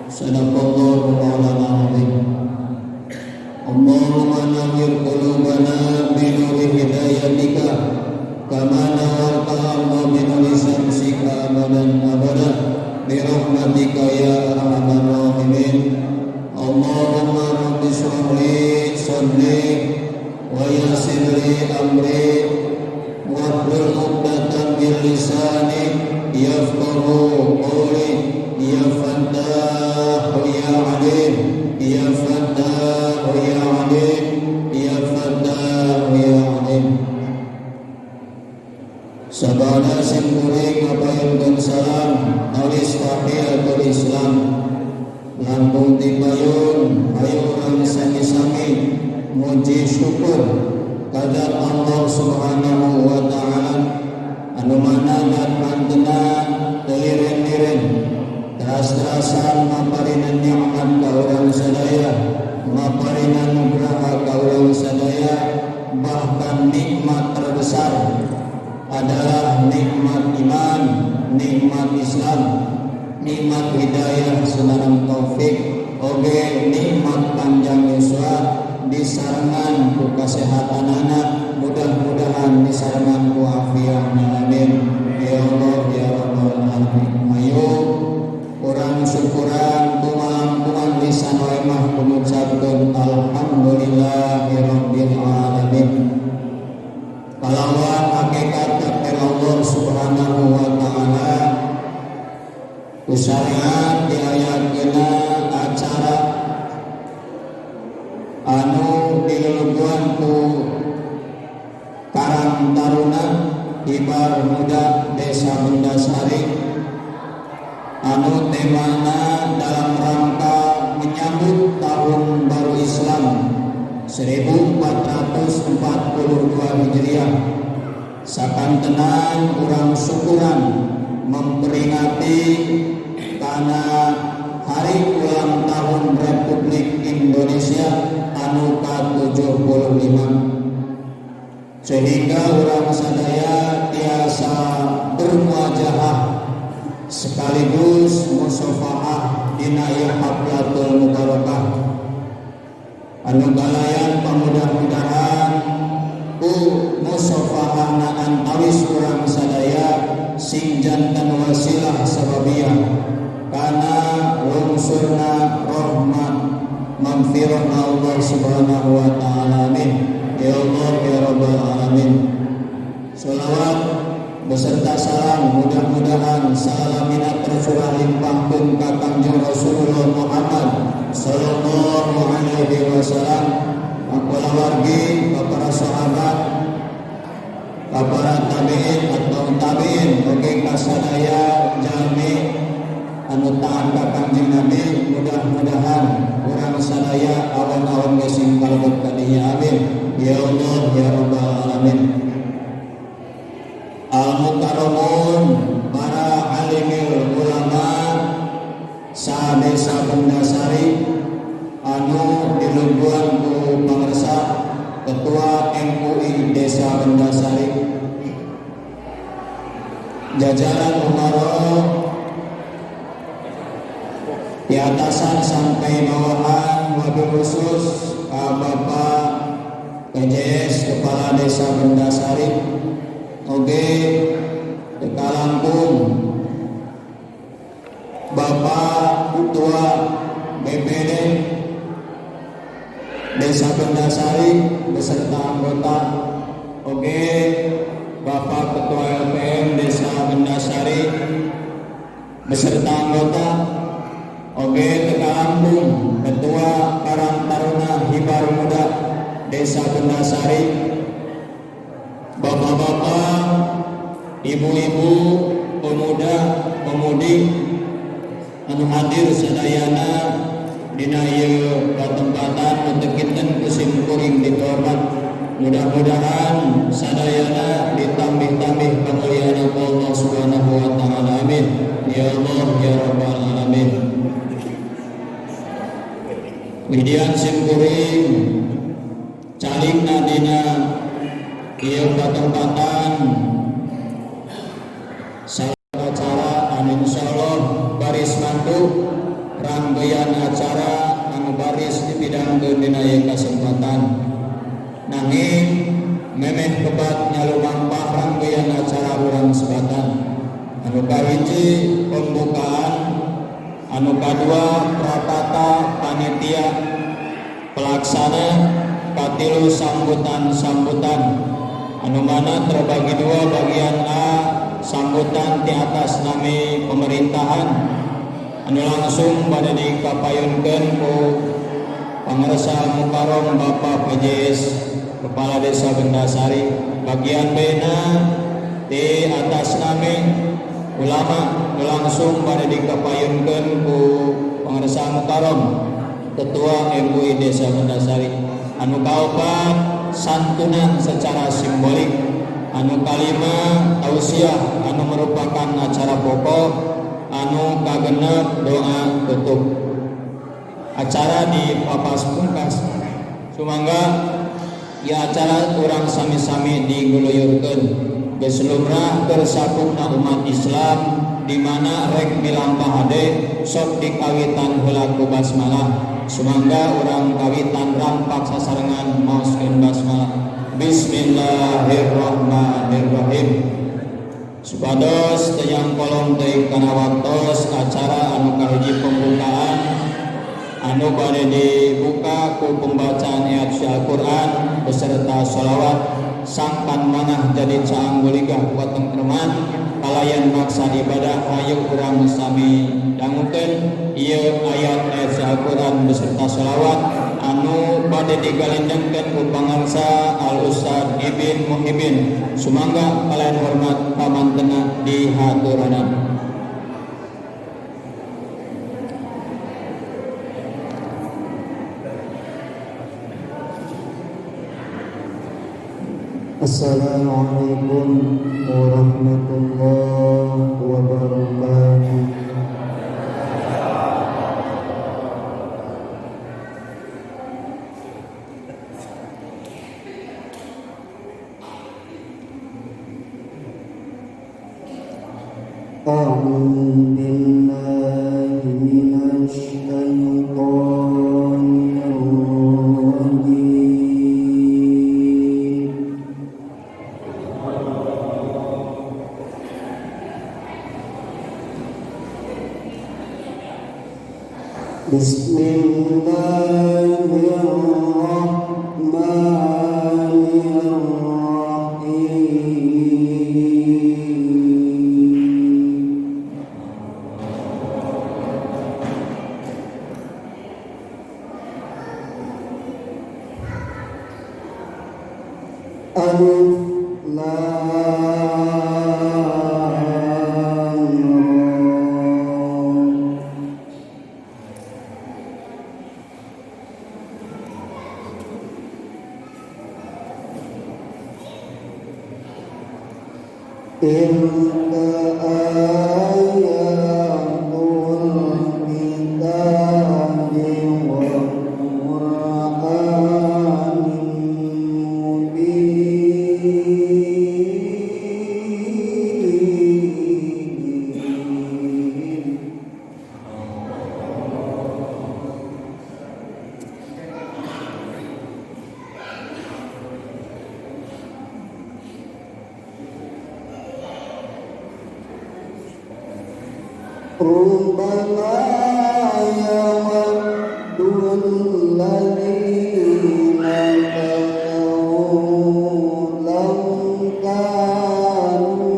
Sadaqallahu mawlana azim. Allahumma nawwir qulubana bi nuri hidayatika kama nawwarta Allah bi nuri syamsika abadan abada bi rahmatika ya arhamar rahimin. Allahumma rabbi shrah li sadri wa yassir li amri wahlul 'uqdatam min lisani yafqahu qawli. Ya Fattah ya Alim, Ya Fattah ya Alim, Ya Fattah ya Alim. Sabana simkuring ngapain salam alis tahiyatul Islam. Lampung tipayun ayo urang sami-sami muji syukur kadat Allah Subhanahu wa taala anu mana dan pantenan teureun-eureun teras-terasan maparinan nikmat ka urang sadaya, maparinan nugraha ka urang sadaya. Bahkan nikmat terbesar adalah nikmat iman, nikmat Islam, nikmat hidayah sunarang taufik, oge nikmat panjang yuswa disarengan ku kasehatan anak, mudah-mudahan disarengan ku afiat. Amin ya Allah ya rabbal alamin. Ayo urang syukuran kumaha lisan wae mah ngucapkeun alhamdulillahirabbil alamin. Kalawan hakikat takdir Allah Subhanahu wa taala usariat diayakeuna acara anu diluluguan ku Karang Taruna Hibar Muda Desa Bendasari anu temana dalam rangka menyambut tahun baru Islam 1442 Hijriah. Sakantenan urang syukuran memperingati karena hari ulang tahun Republik Indonesia anu ke-75, sehingga urang sadaya tiasa bermuajahah sekaligus musafahah dina haflatul mubarakah anu galayan pamudah-mudahan ku musafahahna antawis urang sadaya sing jantan wasilah sababiyah kana lungsurna rahmat maghfirahna Allah Subhanahu wa taala. Amin ya Allah ya rabbal alamin. Shalawat beserta salam mudah-mudahan salaminat tercurah limpahkeun ka Kangjeng Rasulullah Muhammad sallallahu alaihi wasallam, para wargi, para sahabat, para tabi'in atau tabi'in oge kasadaya jalmi anu taat ka Kangjeng Nabi. Mudah-mudahan urang sadaya awan-awan geus kalebet ka dieu. Amin ya Allah ya rabbal alamin. Al-Mukarramun para alimil ulama sa Desa Bendasari anu dilungguan ku pangarsa Ketua MUI Desa Bendasari, jajaran umaroh di atasan sampai bawahan, wabil khusus Bapak PJS Kepala Desa Bendasari, oge teka Lampung Bapak Ketua BPD Desa Bendasari beserta anggota, oge Bapak Ketua LPM Desa Bendasari beserta anggota, oge teka Lampung Ketua Karang Taruna Hibar Muda Desa Bendasari, bapak-bapak, ibu-ibu, pemuda, pemudi anu hadir sadayana dina ieu katempatan utekinten kusimkuring dihormat. Mudah-mudahan sadayana ditambih-tambih kamuliaan Allah Subhanahu wa taala. Amin ya Allah ya rabbal alamin. Widian simkuring caligna dina ieu katempatan salah acara anu insyaallah baris mantu rangkaian acara anu baris dipidangkeun dina ieu kasempatan. Nanging memeh kebat nyalumampah rangkaian acara urang sebatan. Anu kahiji pembukaan, anu kadua pratata panitia pelaksana, katilu sambutan-sambutan. Anu mana terbagi dua, bagian A sambutan di atas nami pemerintahan anu langsung pada dikapayunkeun ku Pangarsa Mukarom Bapak PJS Kepala Desa Bendasari. Bagian B na di atas nami ulama anu langsung pada dikapayunkeun ku Pangarsa Mukarom Ketua MUI Desa Bendasari. Anu kaopat santunan secara simbolik. Anu kalima tausiah anu merupakan acara pokok. Anu kagenep doa tutup. Acara di papas pungkas sumangga ya acara urang sami-sami diguluyurkeun geus lumrah keur sapukna umat Islam di mana rek milampah hade sok dikawitan heula ku basmalah. Sumangga urang kawitan rampak sasarengan maoskeun basmalah. Bismillahirrahmanirrahim. Supados teyang kolom teh kana waktos acara anu kahiji pembukaan anu bade dibuka ku pembacaan ayat Al-Qur'an beserta sholawat sangkan manah jadi caang guligah buat tengkreman kalayan maksad ibadah hayu urang sami dangukeun ieu ayat Al-Qur'an beserta sholawat anu bade digalindengkeun ku pangarsa Al-Ustad Ibn Muhibin. Sumangga kalian hormat pamantena dihaturanan. Assalamualaikum warahmatullahi wabarakatuh. A'udzu billahi minasy syaithanir rajim. Alif Lam Ra. Tilka ayatul kitabi wal Qur'anil mubin. Rubbana yawaddul ladzina kafaru law kanu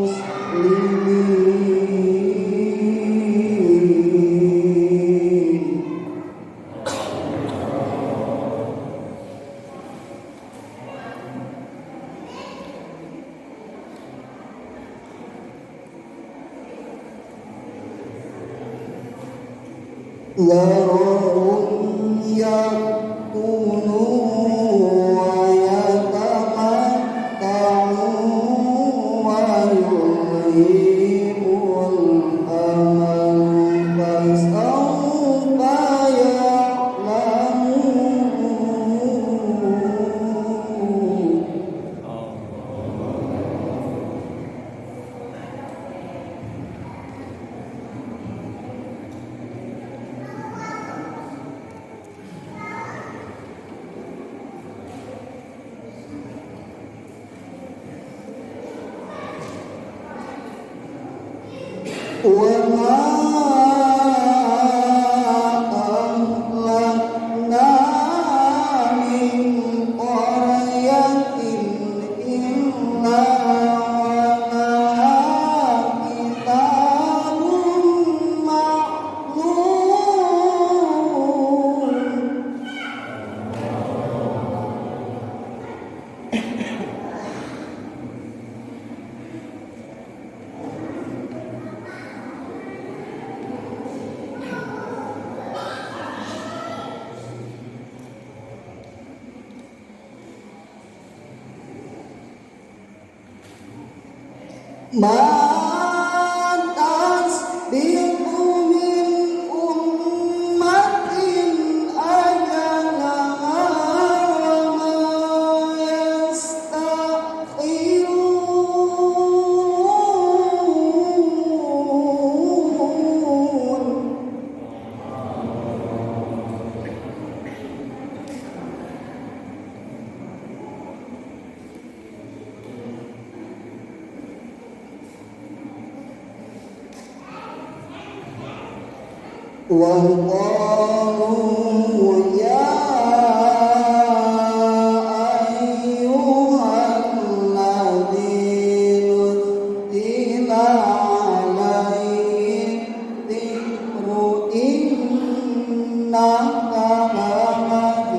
muslimin. Zarhum yakunu wa yatamatta'u wa yulhimul amal fasawfa ya'lamun. وما أهلكنا من قرية إلا ولها كتاب معلوم. ما تسبق من أمة أجلها وما يستأخرون. وقالوا يا أيها الذي نزل عليه الذكر إنك لمجنون.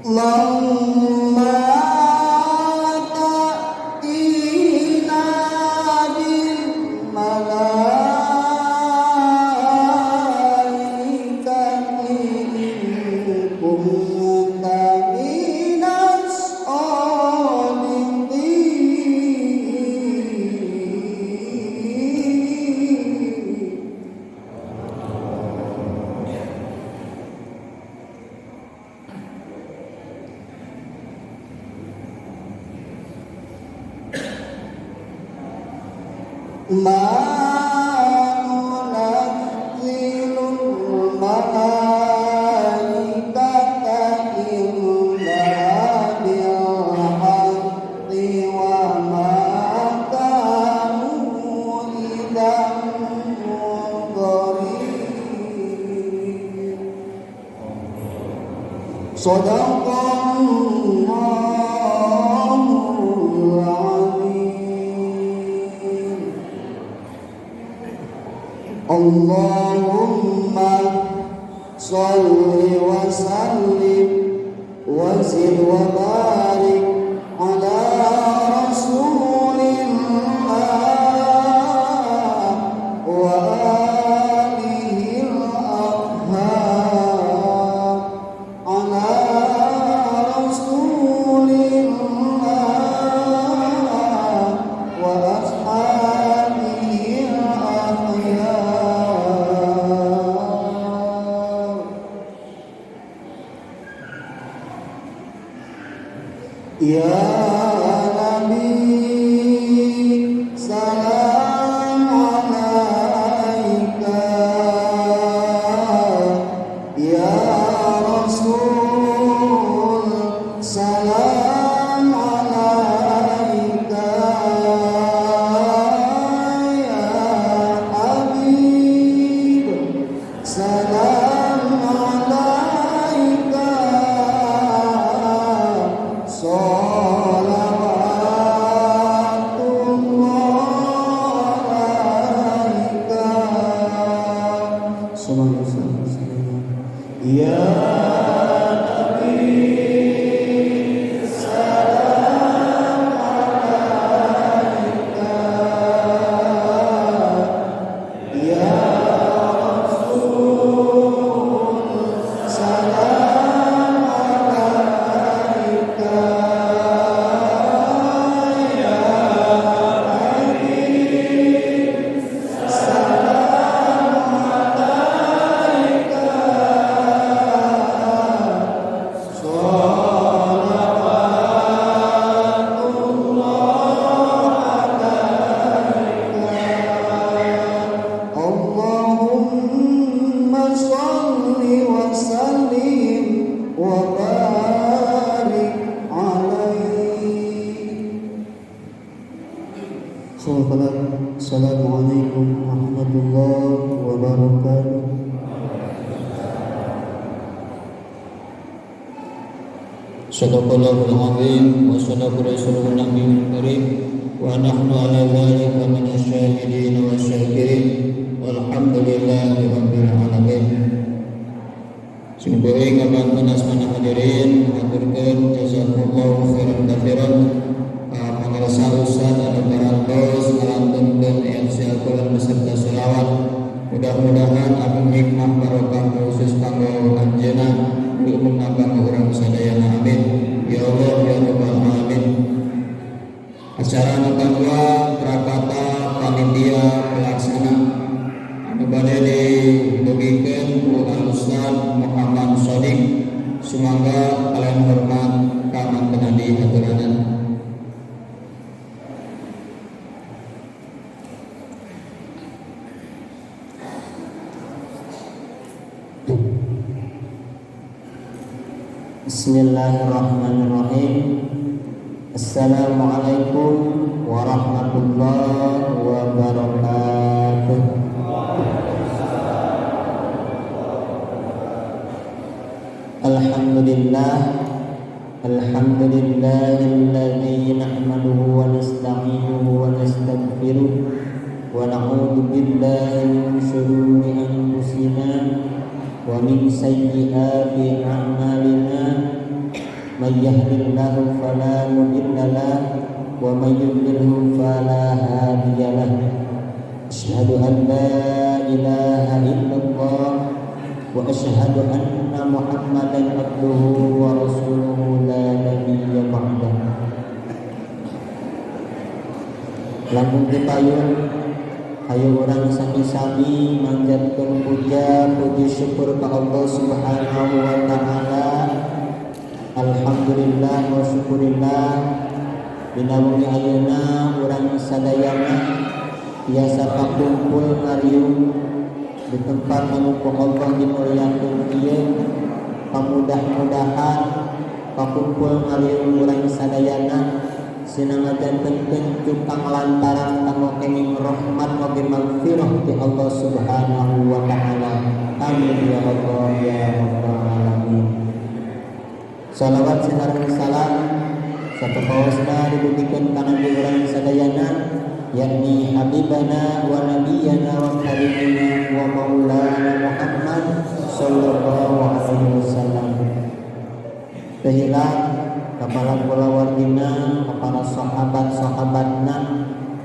لما تأتينا بالملائكة إن كنت من الصادقين. ما ننزل الملائكة إلا بالحق وما كانوا إذا منظرين. صدق الله العظيم. اللهم صل وسلم وزد وبارك على رسول الله وآله الأطهار على رسول الله وأصحابه الأخيار. يا نبي سلام عليك. يا رسول سلام عليك. يا حبيب سلام عليك. صلوات الله عليك. صلى الله عليه وسلم. يا warahmatullahi wabarakatuh. Sadaqallahul azim wa sadaqa rasulun nabiyul karim wa nahnu ala dzalika minasyahidin wa syakirin walhamdulillahi rabbil alamin. Sing bae ngabantu asmana hadirin aturkeun jazakumullahu khairan katsiran. Pangarsa ustaz anu parantos ngalantunkeun ayat Al-Qur'an beserta selawat. Mudah-mudahan agung hikmah barokah khusus kanggo anjeunna umumna kanggo urang sadayana amin. Ya Allah ya rabbal alamin. Acara anu kadua prakata panitia pelaksana anu bade didugikeun ku Ustaz Muhammad Shadiq. Sumangga kalian hormat ka manten di aturanan. Bismillahirrahmanirrahim. Assalamualaikum warahmatullahi wabarakatuh. Alhamdulillah, alhamdulillahilladzi nahmaduhu wa nasta'inuhu wa nastaghfiruh wa na'udzu billahi min shururi anfusina wa min sayyiati a'malina. May yahdihillahu fala mudilla lahu wa may yudlilhu fala hadiya lahu. Asyhadu an la ilaha illallah wa asyhadu anna Muhammadan abduhu wa rasuluhu la nabiyya ba'dah. Lamun dipayun hayu urang sami-sami manjatkeun puja puji syukur ka Allah Subhanahu wa taala. Alhamdulillah wa syukurillah binawi ayeuna urang sadayana biasa pakumpul ngariung di tempat anu ku Allah dimuliakeun ieu. Pamudah-mudahan pakumpul ngariung urang sadayana sinangajantenkeun cukang lantaran kanggo kenging rahmat wa maghfirah ti Allah Subhanahu wa taala. Amin ya Allah ya rabbal alamin. Salawat sinareng salam sapepaosna dibukikeun ka nabi urang sadayana yakni habibana wa nabiyana wa karimina wa maulana Muhammad sallallahu alaihi wasallam. Tehilang kepada kulawargina, kepada sahabat-sahabatna,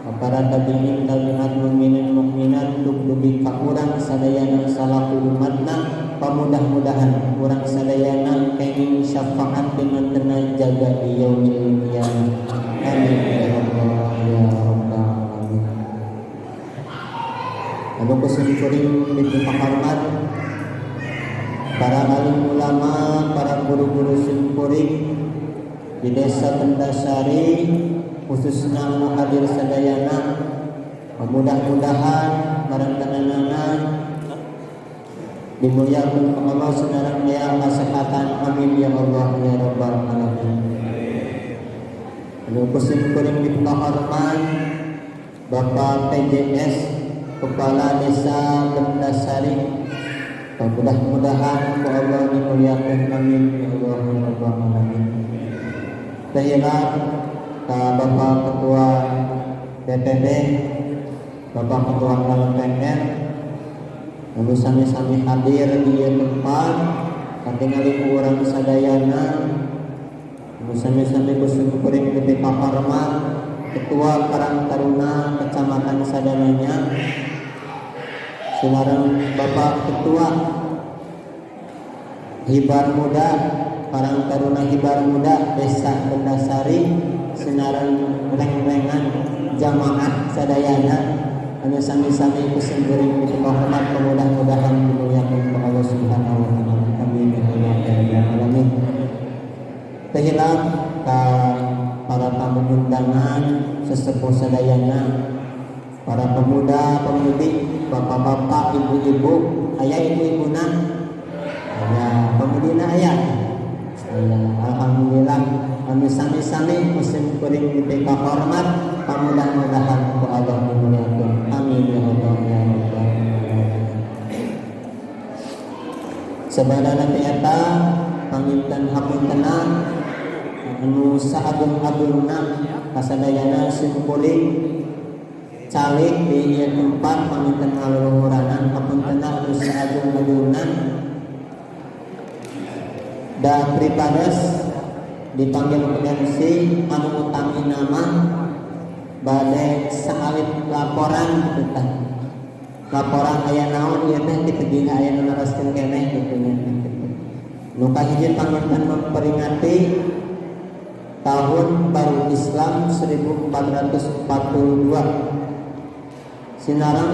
kepada tabi'in tabi'at mukminin mukminat dugi ka urang sadayana salaku umatna. Pamudah-mudahan urang sadayana kenging syafaat dimantena jaga di yaumil qiyamah. Amin ya Allah ya rabbal alamin. Anu kusimkuring dipahormat para alim ulama, para guru-guru simkuring di desa Tendasari khususnya anu hadir sadayana. Mudah-mudahan barangkanana dimuliakan Allah senarang ya kesehatan. Amin ya Allah ya rabbal alamin. Anu kusimkuring dipahormat Bapak PJS Kepala Desa Tendasari. Mudah-mudahan ku Allah dimuliakan. Amin ya Allah ya rabbal alamin. Tahirat ka Bapak Ketua DPD, Bapak Ketua LPR, lalu sami-sami hadir di tempat katingali ku urang sadayana, lalu sami-sami kusyukuring lebih kahormat Ketua Karang Taruna Kecamatan Sadananya, sinareng Bapak Ketua Hibar Muda Karang Taruna Hibar Muda Desa Tendasari, sinareng reng-rengan jamaah sadayana anu sami-sami kusimkuring dipahormat. Mudah-mudahan dimuliakeun ku Allah Subhanahu wa taala. Amin ya Allah ya rabbal alamin. Tehilang ka para tamu undangan sesepuh sadayana, para pemuda pemudi, bapak-bapak, ibu-ibu, aya ibu-ibuna, aya pemudina aya. Alhamdulillah kami sami-sami musim kuring dipeka hormat. Mudah-mudahan ku Allah dimuliakeun. Amin ya Allah ya rabbal Sabadana tiata panginten hapuntenna anu saagung-agungna kasadayana simkuling calik di ieu tempat panginten ngaluluhuranan hapuntenna anu saagung-agungna da pripados dipanggil pendensi anu utami nama bade saalit laporan gitu kan. Laporan aya naon ieu teh diteuing aya nu naroskeun keneh kitu nya. Nu kahiji panginten memperingati tahun baru Islam 1442. Sinarang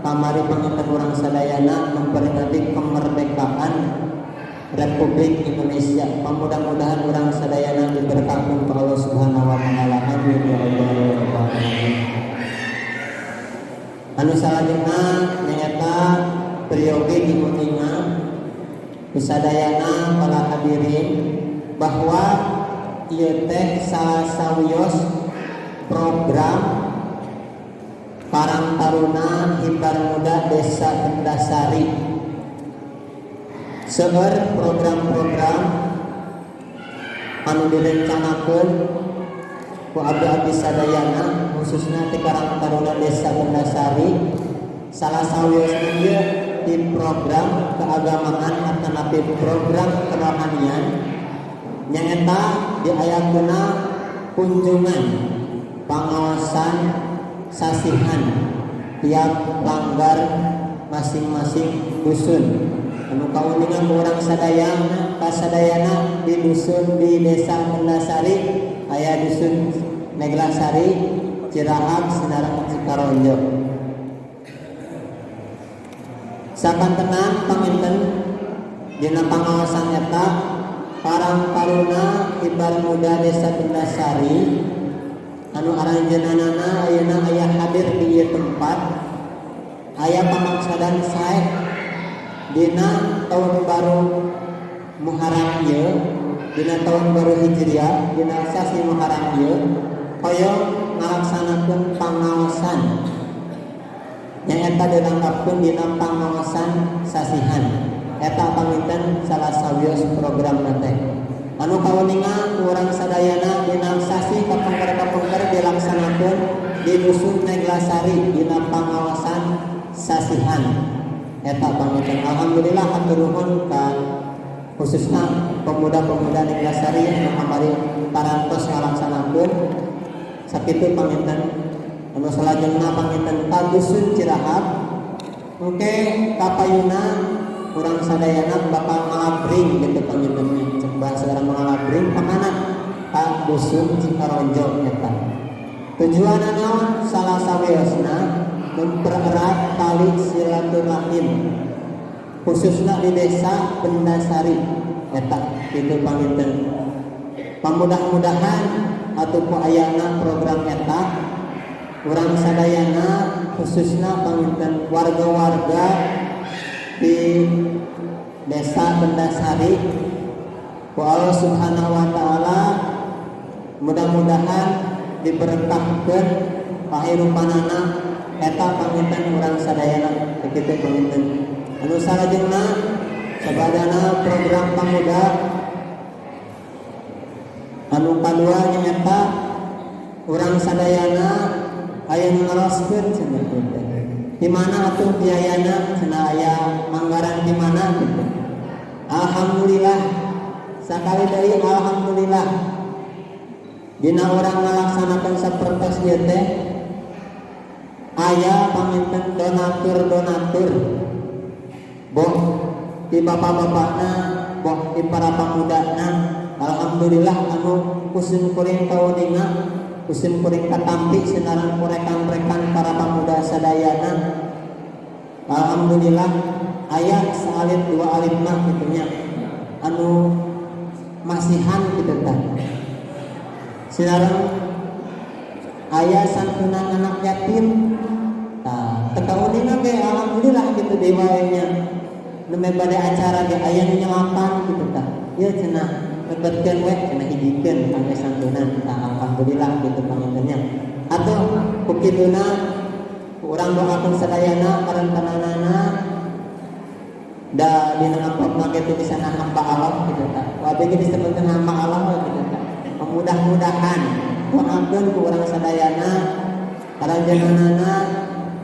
kamari panginten urang sadayana memperingati kemerdekaan Republik Indonesia. Mudah-mudahan urang sadayana diberkahi ku Allah Subhanahu wa taala. Amin ya rabbal alamin. Anu salajengna nyaeta priyogi diuninga kusadayana para hadirin bahwa ieu teh salah sawios program Karang Taruna Himbar Muda Desa Kendasari. Seueur program-program anu direncanakeun ku abdi-abdi sadayana khususna ti Karang Taruna Desa Kendasari. Salah sawiosna ieu di program keagamaan atanapi program kerohanian nyaeta diayakeunna kunjungan pangawasan sasihan tiap langgar masing-masing dusun. Anu kauningan urang sadayana kasadayana di dusun di Desa Kendasari aya dusun Neglasari, Cirahap, Sinarang, Cikaronjo. Sakantenan panginten dina pangawasan eta Karang Taruna Himbar Muda Desa Kendasari anu aranjeunana ayeuna aya hadir di ieu tempat aya pamaksadan sae dina tahun baru Muharram ieu, dina tahun baru Hijriah, dina sasi Muharram ieu hoyong ngalaksanakeun pangawasan nyaeta dirangkapkeun dina pangawasan sasihan. Eta panginten salah sawios program teh anu kauningan urang sadayana dina sasi kapengker-kapengker dilaksanakeun di dusun Neglasari dina pangawasan sasihan. Eta panginten alhamdulillah hatur nuhun ka khususna pemuda-pemuda Neglasari anu kamari parantos ngalaksanakeun sakitu panginten. Anu salajengna panginten ka dusun Cirahap engke kapayuna urang sadayana bakal ngalabring gitu pangintennya. Cek bahasa urang ngalabring ka mana? Ka dusun Cikaronjo eta. Tujuanna naon? Salah sawiosna mempererat tali silaturahim khususna di Desa Kendasari eta kitu panginten. Pamudah-mudahan atuh ayana program eta urang sadayana khususna panginten warga-warga di Desa Kendasari ku Allah Subhanahu wa taala mudah-mudahan diberkahkeun kahirupanana eta panginten urang sadayana kitu panginten. Anu salajengna sabadana program pamuda anu kadua nyaeta urang sadayana aya nu ngaroskeun cenah kitu. Di mana atuh biayana cenah aya anggaran di mana gitu. Alhamdulillah sakali deui alhamdulillah dina urang ngalaksanakeun sapertos ieu teh aya panginten donatur boh di bapak-bapakna boh di para pamudana alhamdulillah anu kusim kuring kauninga kusim kuring katampi sinarang rekan-rekan para pemuda sadayana alhamdulillah aya saalit dua alit mah kitunya anu masihan kitu tah sinarang aya santunan anak yatim tah tekauninga ge alhamdulillah kitu deui wae nya neme bade acara ge aya nu nyelapan kitu tah ieu cenah ngebetkeun we cenah hijikeun kangge santunan alhamdulillah kitu pangintennya atuh kukituna urang doakeun sadayana parentanana da dina amplop nage di sana hamba Allah gitu ta. Wabe disebutkeun hamba Allah gitu ta. Mudah-mudahan doakeun ku urang sadayana karanjanana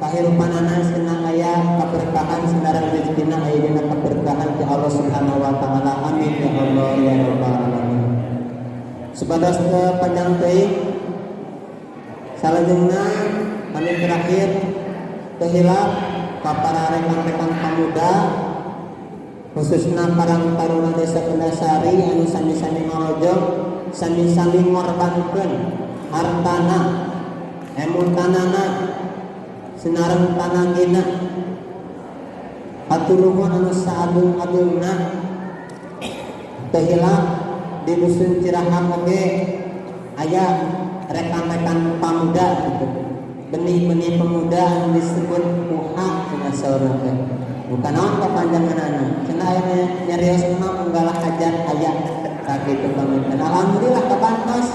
kahirupanana senang aya keberkahan sendaran rezekina aya dina keberkahan ti Allah Subhanahu wa taala. Amin ya Allah ya rabbal alamin. Supados panjang teuing salajengna kami terakhir tehilap ka para rekan-rekan pemuda khususna parang taruna desa Kendasari anu sami-sami ngorojong sami-sami ngorbankeun hartana emuntanana sinareng tanagina patuluhun anu saagung-agungna tehilap di dusun Cirahang oge aya rekan-rekan pemuda gitu. Benih-benih pemuda yang disebut muha cenah saurang teh. Bukan naon kapanjanganana. Cenah aya nyarios mah unggalah hajat aya sakitu pamunten. Alhamdulillah kabantos.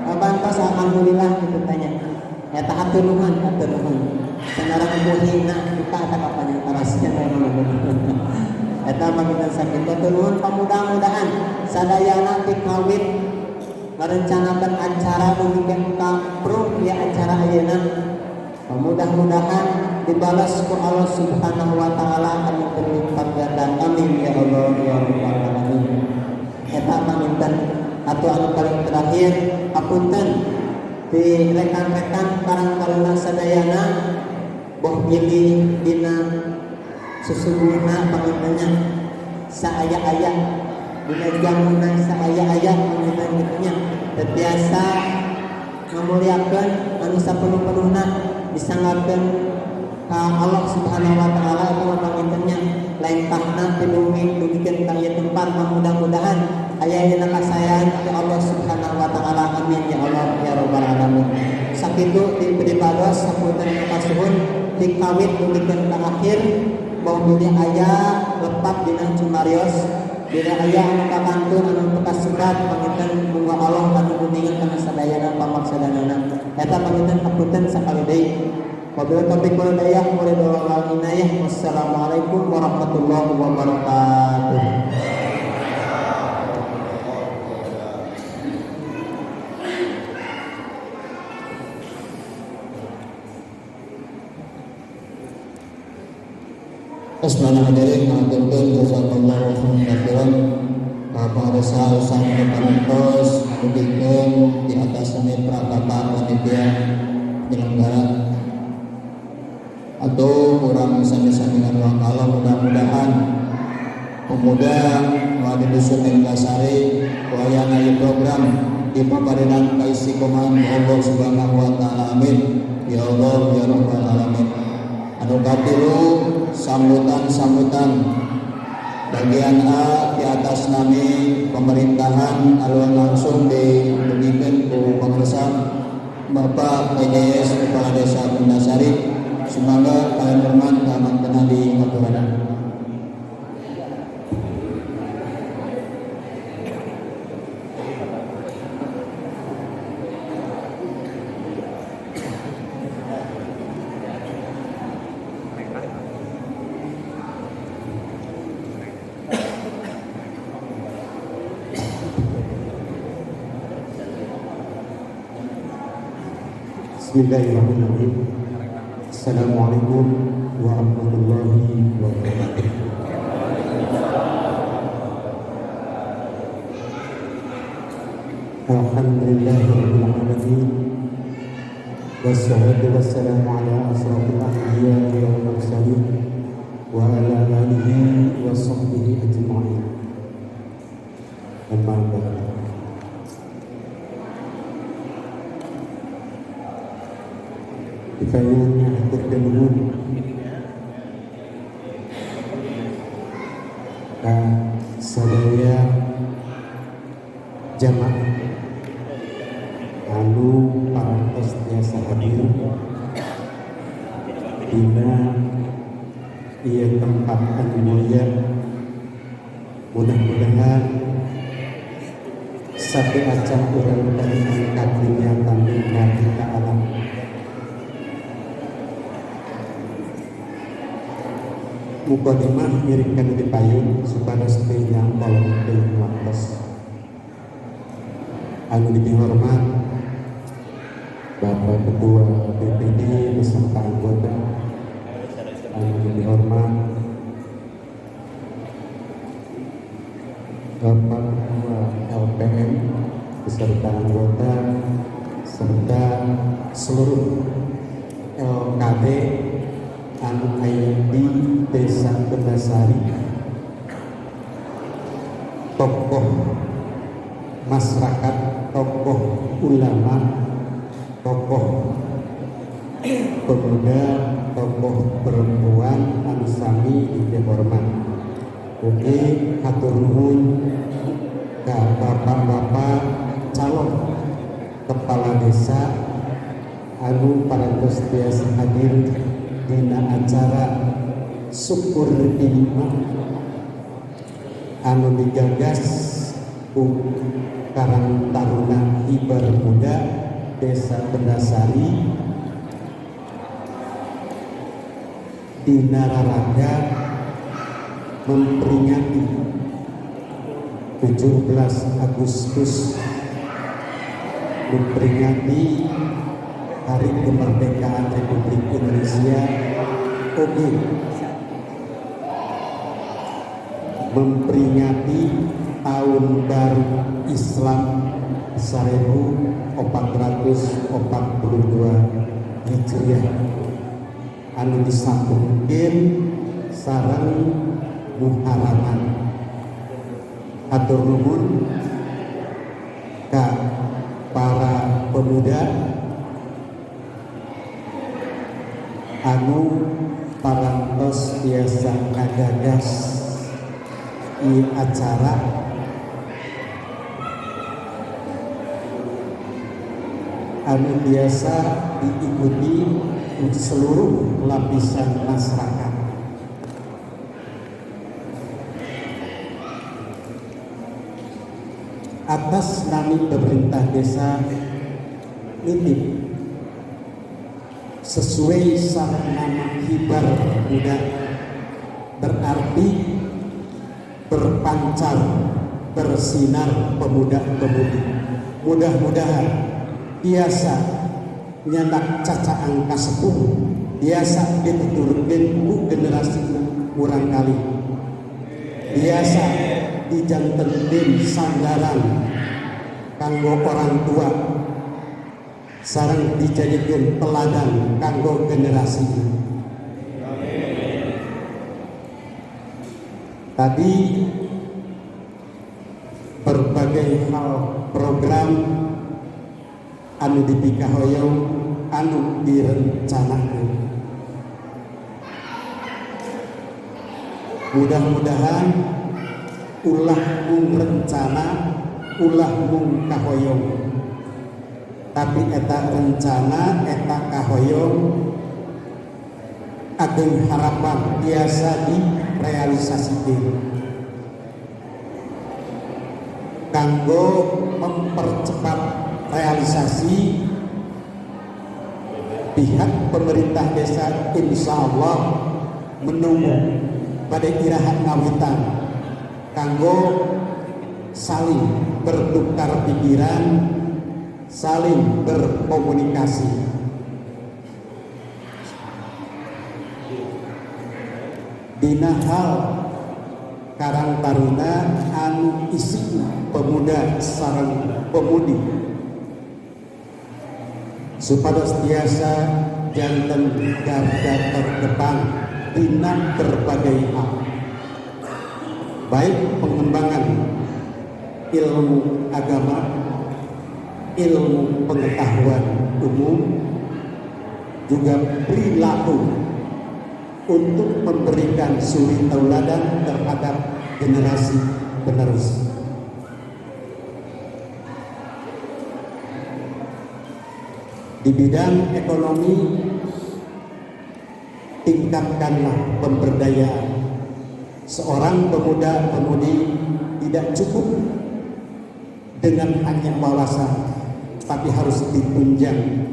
Kabantos alhamdulillah kitu tanya. Eta hatur nuhun. Sanarang buhina kita eta kapanjangan memang. Eta makitan sakitu hatur nuhun mudah-mudahan sadayana ti kawit merencanakan acara membikin kaprung ya acara ayeuna mudah-mudahan dibalas ku Allah Subhanahu wa taala anu berlipat ganda. Amin ya Allah ya rabbal alamin. Eta paminten atuh anu paling terakhir apunten di rekan-rekan karang-karangna sadayana boh pilih dina sesungguhna pamintennya saaya-aya dina jamuna saaya-aya paminten kitunya terbiasa memuliakan anu sapenuh-penuhna disangakeun ka Allah Subhanahu wa taala eta pamintennya lain tahna tinuming dugikeun ka ieu tempat mudah-mudahan aya dina kasayan ti Allah Subhanahu wa taala. Amin ya Allah ya rabbal alamin. Sakitu diberi pados sapunten kasuhun dikawit dugikeun ka akhir bahwa bilih aya lepat dina cumarios bila aya anu kakantun anu bekas sekat paminten bunga Allah anu guningan kana sadayana pamaksadanana eta paminten hapunten sakali deui. Wabillahi taufiq wal hidayah wal inayah. Wassalamualaikum warahmatullahi wabarakatuh. Asmana hadirin ngaturkeun jazakallahu khairan kepada salusan pamantos dugikeun di atas seni prakata panitia penyelenggara atau kurang sami-sami dengan Allah. Mudah-mudahan pemuda di dusun Kendasari wayang aya program di paparenan kaistikoman Allah Subhanahu wa taala. Amin ya Allah ya rabbal alamin. Anu katilu sambutan bagian A di atas nami pemerintahan aluan langsung diberikan ku pengersam Bapak PJS Kepala Desa Kendasari. Semoga kalian hormat aman tenang di Maturadan. Bismillahirrahmanirrahim. Assalamualaikum warahmatullahi wabarakatuh. Alhamdulillahirabbil alamin. Wassalatu wassalamu ala asrofil anbiya'i wal mursalin wa ala alihi wa sahbihi ajma'in. Amma ba'd. Kayaknya terdengar sadaya jamaah anu parantos tiasa hadir dina ieu tempat anu mulia. Mudah-mudahan satu acan urang dari angkatnya tanggung Nabi Ta'ala mukadimah ngiringkan di payun supados teu nyampol teu waktos. Anu dihormat Bapak Ketua BPD beserta anggota, anu dihormat Bapak Ketua LPM beserta anggota serta seluruh LKD anu aya di Desa Bendasari, tokoh masyarakat, tokoh ulama, tokoh pemuda, tokoh perempuan anu sami dihormat. Oke, hatur nuhun ka bapak-bapak calon kepala desa anu parantos tiasa hadir dina acara syukur nikmat anu digagas ku Karang Taruna Hibar Muda Desa Bendasari dina raraga memperingati 17 Agustus, memperingati Hari Kemerdekaan Republik Indonesia, oke, memperingati Tahun Baru Islam 1442 Hijriah anu disambungkeun sareng Muharraman. Hatur nuhun ka para pemuda anu parantos biasa ngagagas di acara anu biasa diikuti seluruh lapisan masyarakat. Atas nama pemerintah desa nitip sesuai sareng nama Hibar Muda, berarti berpancar, bersinar pemuda-pemudi. Mudah-mudahan biasa nyandak cacaan kasepuh, biasa dituturkeun ku generasi urang kali, biasa dijantenkeun sandaran kanggo orang tua, sareng dijadikeun teladan kanggo generasi. Tadi berbagai hal program anu dipikahoyong, anu direncanakan. Mudah-mudahan ulah mung rencana, ulah mung kahoyong, tapi eta rencana, eta kahoyong ageng harapan biasa direalisasikan kanggo mempercepat realisasi. Pihak pemerintah desa insya Allah menunggu pada irahan ngawitan kanggo saling bertukar pikiran, saling berkomunikasi. Dina hal Karang Taruna anu isina pemuda sareng pemudi supados tiasa janten garda terdepan dina berbagai hal, baik pengembangan ilmu agama, ilmu pengetahuan umum, juga perilaku untuk memberikan suri tauladan terhadap generasi penerus. Di bidang ekonomi, tingkatkanlah pemberdayaan. Seorang pemuda-pemudi tidak cukup dengan hanya wawasan, tapi harus ditunjang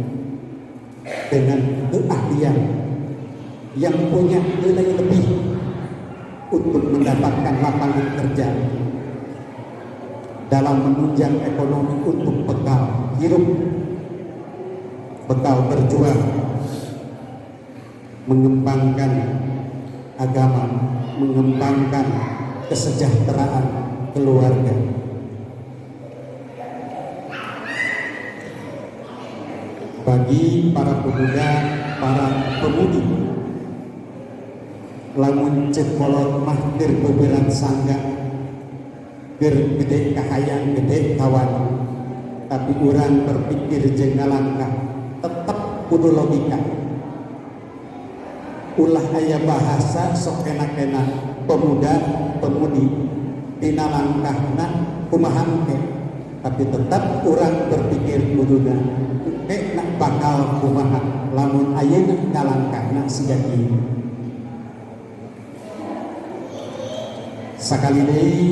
dengan keahlian yang punya nilai lebih bekerja dalam menunjang ekonomi untuk bekal hidup, bekal berjuang, mengembangkan agama, mengembangkan kesejahteraan keluarga. Bagi para pemuda, para pemudi, lamun cekolot mahtir beberan sangga ger gede kahayang gede kawan, tapi orang berpikir jeung ngalangkah tetap kudu logika. Ulah aya bahasa sok enak-enak pemuda pemudi dina langkahna kumaha engke, tapi tetap orang berpikir kuduna engke nak bakal kumaha lamun ayeuna ngalangkahna siga kieu. Sakali deui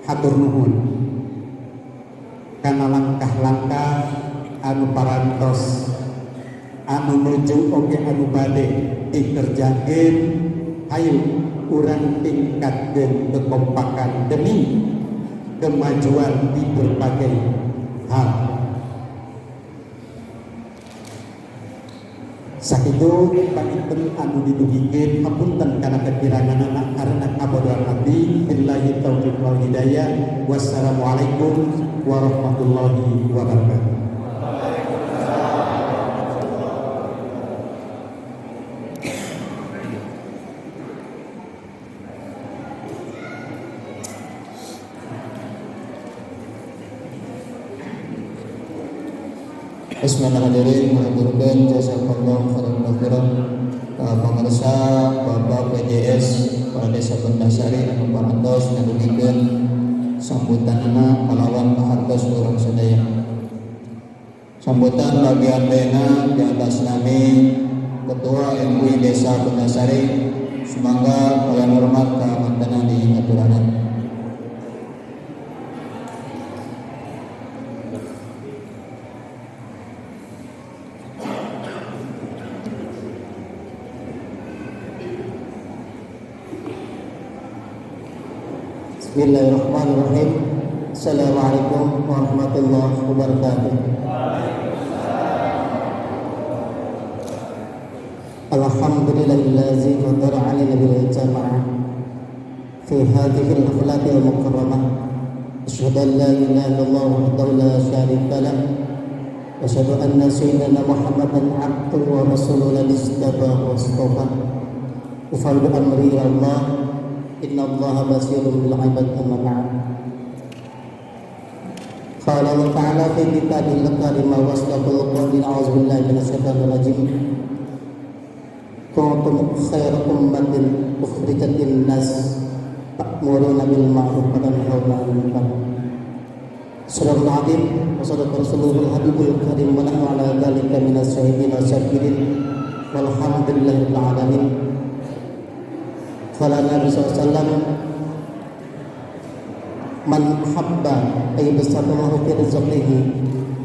hatur nuhun kana langkah-langkah anu parantos, anu nuju oge anu bade dikerjakeun. Hayu urang tingkatkeun kekompakan demi kemajuan di berbagai hal. Sakitu panginten anu diduhikeun hapunten kana kekiranganna karena kabodohan hati. Billahi taufiq wal hidayah. Wassalamualaikum warahmatullahi wabarakatuh. Bismillahirrahmanirrahim. Mengaturkan jazakallah khairan katsiran pangarsa Bapak PJS Kepala Desa Bendasari anu parantos ngadugikeun sambutanna kalawan pahartos urang sadaya. Sambutan bagian dena di atas nami Ketua MUI Desa Bendasari, sumangga kalian hormat ka mantena di aturanan. Bismillahirrahmanirrahim. Assalamualaikum warahmatullahi wabarakatuh. Alhamdulillahillazi qadara 'alaina bil jama'ah fi hadhihi al-akhlaqi al-mukarramah. Asyhadu an la ilaha illallah wahdahu la syarika lah wa asyhadu anna sayyidana Muhammadan 'abduhu wa rasuluhu al-istafa wa astafa. Ufawwidu amri ila Allah. Inna Allah basirun bil ibad amma ba'd. Qala Allah ta'ala fi kitabil karim wa asdaqul qawli a'udzu billahi minasy syaithanir rajim. Kuntum khairu ummatin ukhrijat lin-nas ta'muruna bil ma'ruf wa tanhauna 'anil munkar. Sadaqal 'azim wa sadaqa rasulul habibul karim wa nahnu 'ala dzalika minas syahidin wa syakirin walhamdulillahil alamin. Qala Nabi SAW, man habba ay basatahu fi rizqihi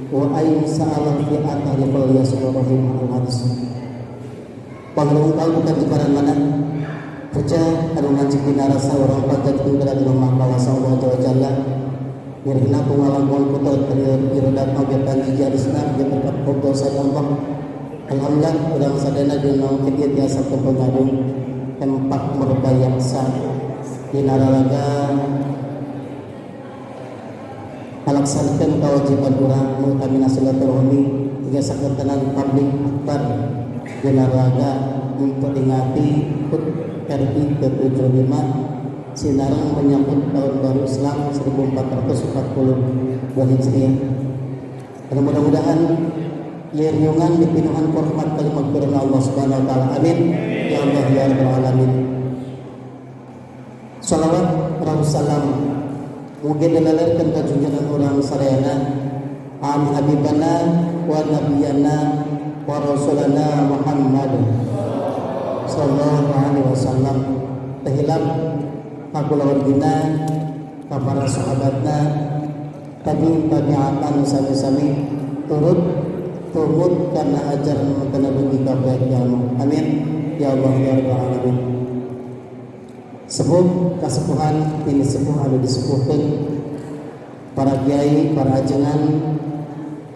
wa ay sa'ala fi athari fal yasrahim al-hadis. Panglung tahu bukan di mana Puja anu ngajik dina rasa orang pajak tinggal di rumah kawasa Allah Jalla. Mirna pengalaman putar iridat magetan ijarisna dia berkat dosa Allah. Alhamdulillah urang sadana dina kieu tiasa pengagung tempat merbayaksa di nararaga melaksanakan kewajiban orang mengutamina silaturahmi hingga saketenan publik akbar di nararaga memperingati HUT RI ke-75 Sinarang menyambut tahun baru Islam 1440 Hijriah. Mudah-mudahan yeriungan dipinuhan hormat kalimat Allah Subhanahu wa taala. Amin. Ya Allah ya Rabbal alamin. Salawat wa salam mugi dilalirkeun ka junjungan urang sadayana an habibana wa nabiyana wa rasulana Muhammad sallallahu alaihi wasallam. Tahilam kakulawardina ka para sahabatna tabi'atan sami-sami turut karena ajaran mutanabi kabeh. Amin ya Allah ya Rabbal alamin. sepuh kasepuhan ini sepuh anu disepuhkeun para kiai, para ajengan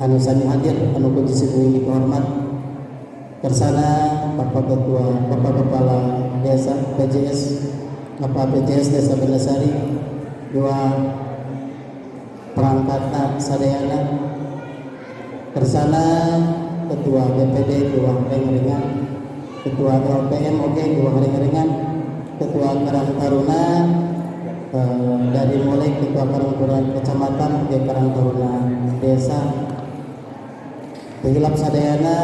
anu sami hadir anu puji sing dihormat kersana Bapak Ketua, Bapak Kepala Desa PJS, Bapak PJS Desa Belasari, dua perangkat sadayana kersana Ketua BPD dua ringan, Ketua LPM oke dua ringan, Ketua Karang Taruna dari mulai Ketua Karang Taruna Kecamatan ke Karang Taruna Desa, Hilap sadayana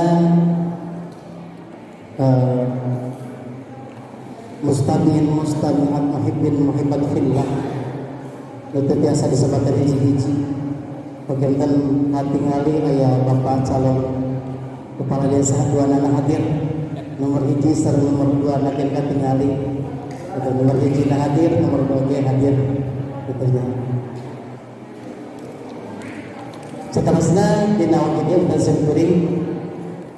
Mustabihin mustabihat muhibbin muhibbat fillah itu biasa disebut hiji-hiji. Bagian hati ngali aya Bapak calon kepala desa dua nana hadir, nomor hiji serta nomor dua nakin tinggali. Itu nomor hiji hadir, nomor dua hadir. Gitu ya. Seterusnya dina wakil dan sekuring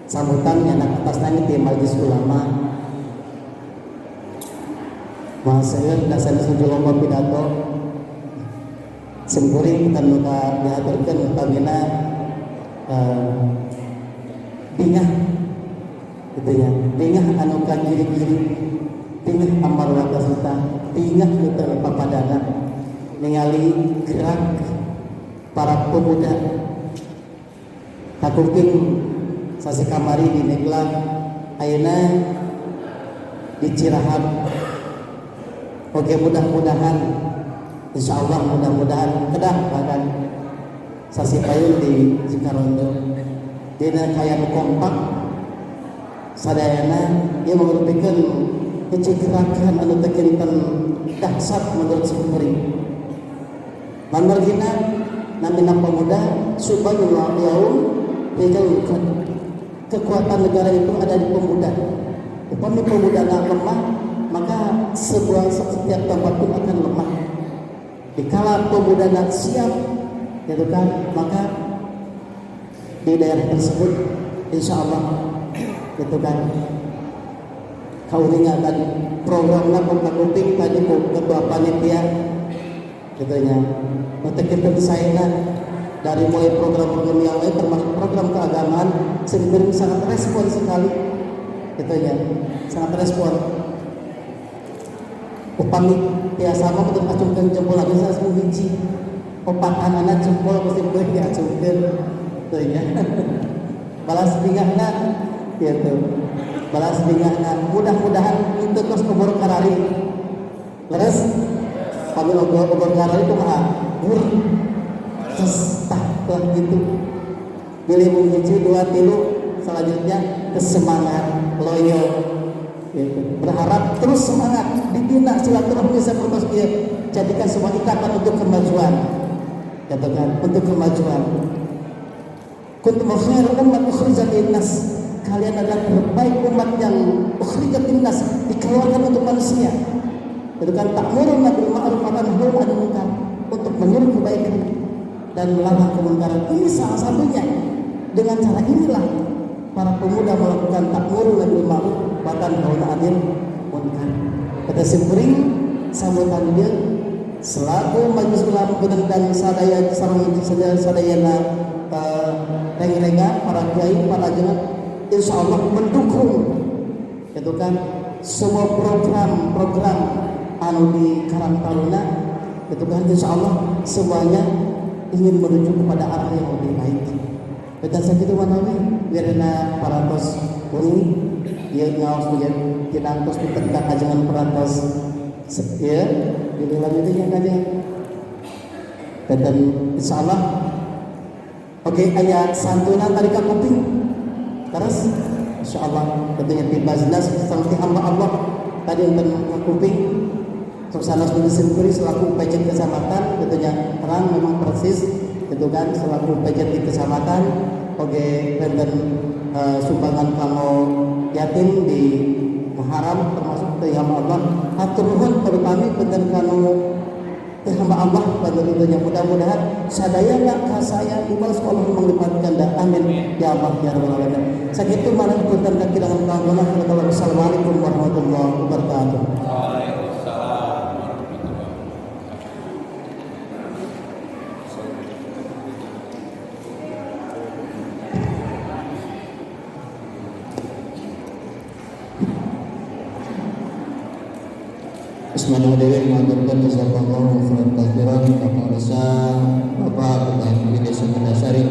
sambutan yang atas nanya di Majelis Ulama. Mahasiswa dasar setuju lomba pidato sempuri kita muka diaturkan utamina bingah gitu ya, bingah anu ka kiri-kiri, bingah amar wakasuta, bingah kita papadana ningali gerak para pemuda takuping sasi kamari di Negla ayeuna di Cirahap. Oke, mudah-mudahan insyaallah mudah-mudahan kedah bahkan sasi payung di Cikarondo dina kaya kompak sadayana ieu mengrupikeun hiji gerakan anu teu kinten dahsyat menurut sekuring. Manmargina namina pemuda subhanallah yaum dijauhkan. Kekuatan negara itu ada di pemuda. Upami pemuda nggak lemah, maka setiap tempat pun akan lemah. Dikala pemuda nggak siap, gitu kan, maka di daerah tersebut, insya Allah, gitu kan, kaulinya tadi programnya pembakuting tadi ketua panitia, gitunya, untuk kita desainnya dari mulai program-program yang lain termasuk program keagamaan sendiri sangat respon sekali, gitunya, sangat respon. Upami biasa mah untuk acungkeun jempol lagi saya semua hiji. Opat anak jempol mesti boleh diacungkeun. Tuh ya. Balas bingahna gitu. Balas bingahna mudah-mudahan itu terus kubur karari. Leres kami kubur karari kumaha? Terus tah gitu. Pilih hiji 2 3 selanjutnya kesemangat loyo. Gitu. Berharap terus semangat dibina silaturahmi seperti dia jadikan semua ikatan untuk kemajuan, katakan untuk kemajuan. Kuntum khair umat ukhrijat linnas, kalian adalah terbaik umat yang ukhrijat linnas, dikeluarkan untuk manusia. Katakan ta'muruna bil ma'ruf wa tanhauna 'anil munkar, untuk menyuruh kebaikan dan melarang kemungkaran. Ini salah satunya. Dengan cara inilah para pemuda melakukan ta'muruna bil ma'ruf batan hauna adil munkar. Kata sempring sambutan dia selaku majelis ulama dan sadaya sareng sadayana renga para kiai para ajengan insyaallah mendukung itu kan semua program anu di Karang Taruna itu kan insyaallah semuanya ingin menuju kepada arah yang lebih baik. Kita sakitu manawi biarna parantos ini ia ngaos punya tinantos pitekan ajangan perantos ya di dalam itu yang aja dan insyaallah oke ayat santunan tadi kuping terus insyaallah tentunya tiba jelas seperti hamba Allah tadi untuk kuping suasana sendiri selaku pejat kecamatan tentunya terang memang persis itu kan selaku pejat di kecamatan oke dan sumbangan kamu yatim di Muharram termasuk ke hamba Allah atur nuhun pada kami benten kanu ke hamba Allah pada ridhonya mudah-mudahan sadaya ka saya dibalas Allah menglipatkan dan amin ya Allah ya rabbal alamin. Sakitu marang punten kakilangan kawan-kawan. Assalamualaikum warahmatullahi wabarakatuh. Waalaikumsalam. Ismanu dewi mengaturkan jazakallahu khairan katsiran kakang rasa Bapak Ketua MPD Sumedasari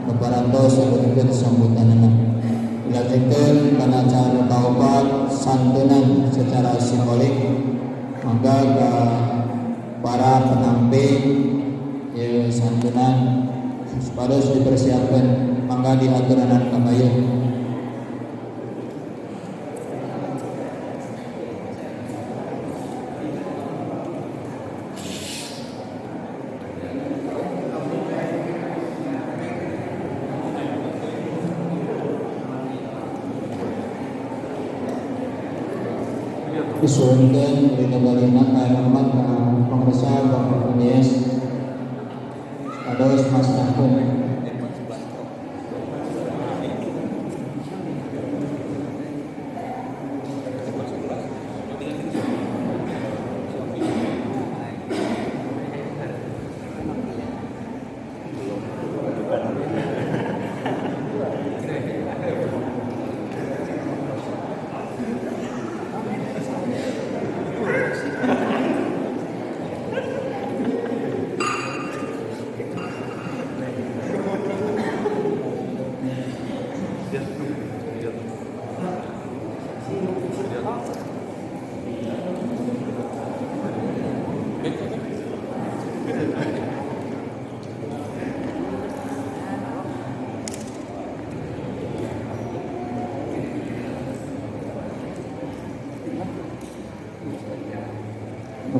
Bapak Ranto saburikeun sambutanana. Dilanjutkeun kana acara taubat santunan secara simbolik mangga ka para penamping ya santunan supados dipersiapkan mangga diaturanan kabayun. Disuruhkan berita balina kaya hormat ke pengresa Bapak Anies Ados Mas Nakun.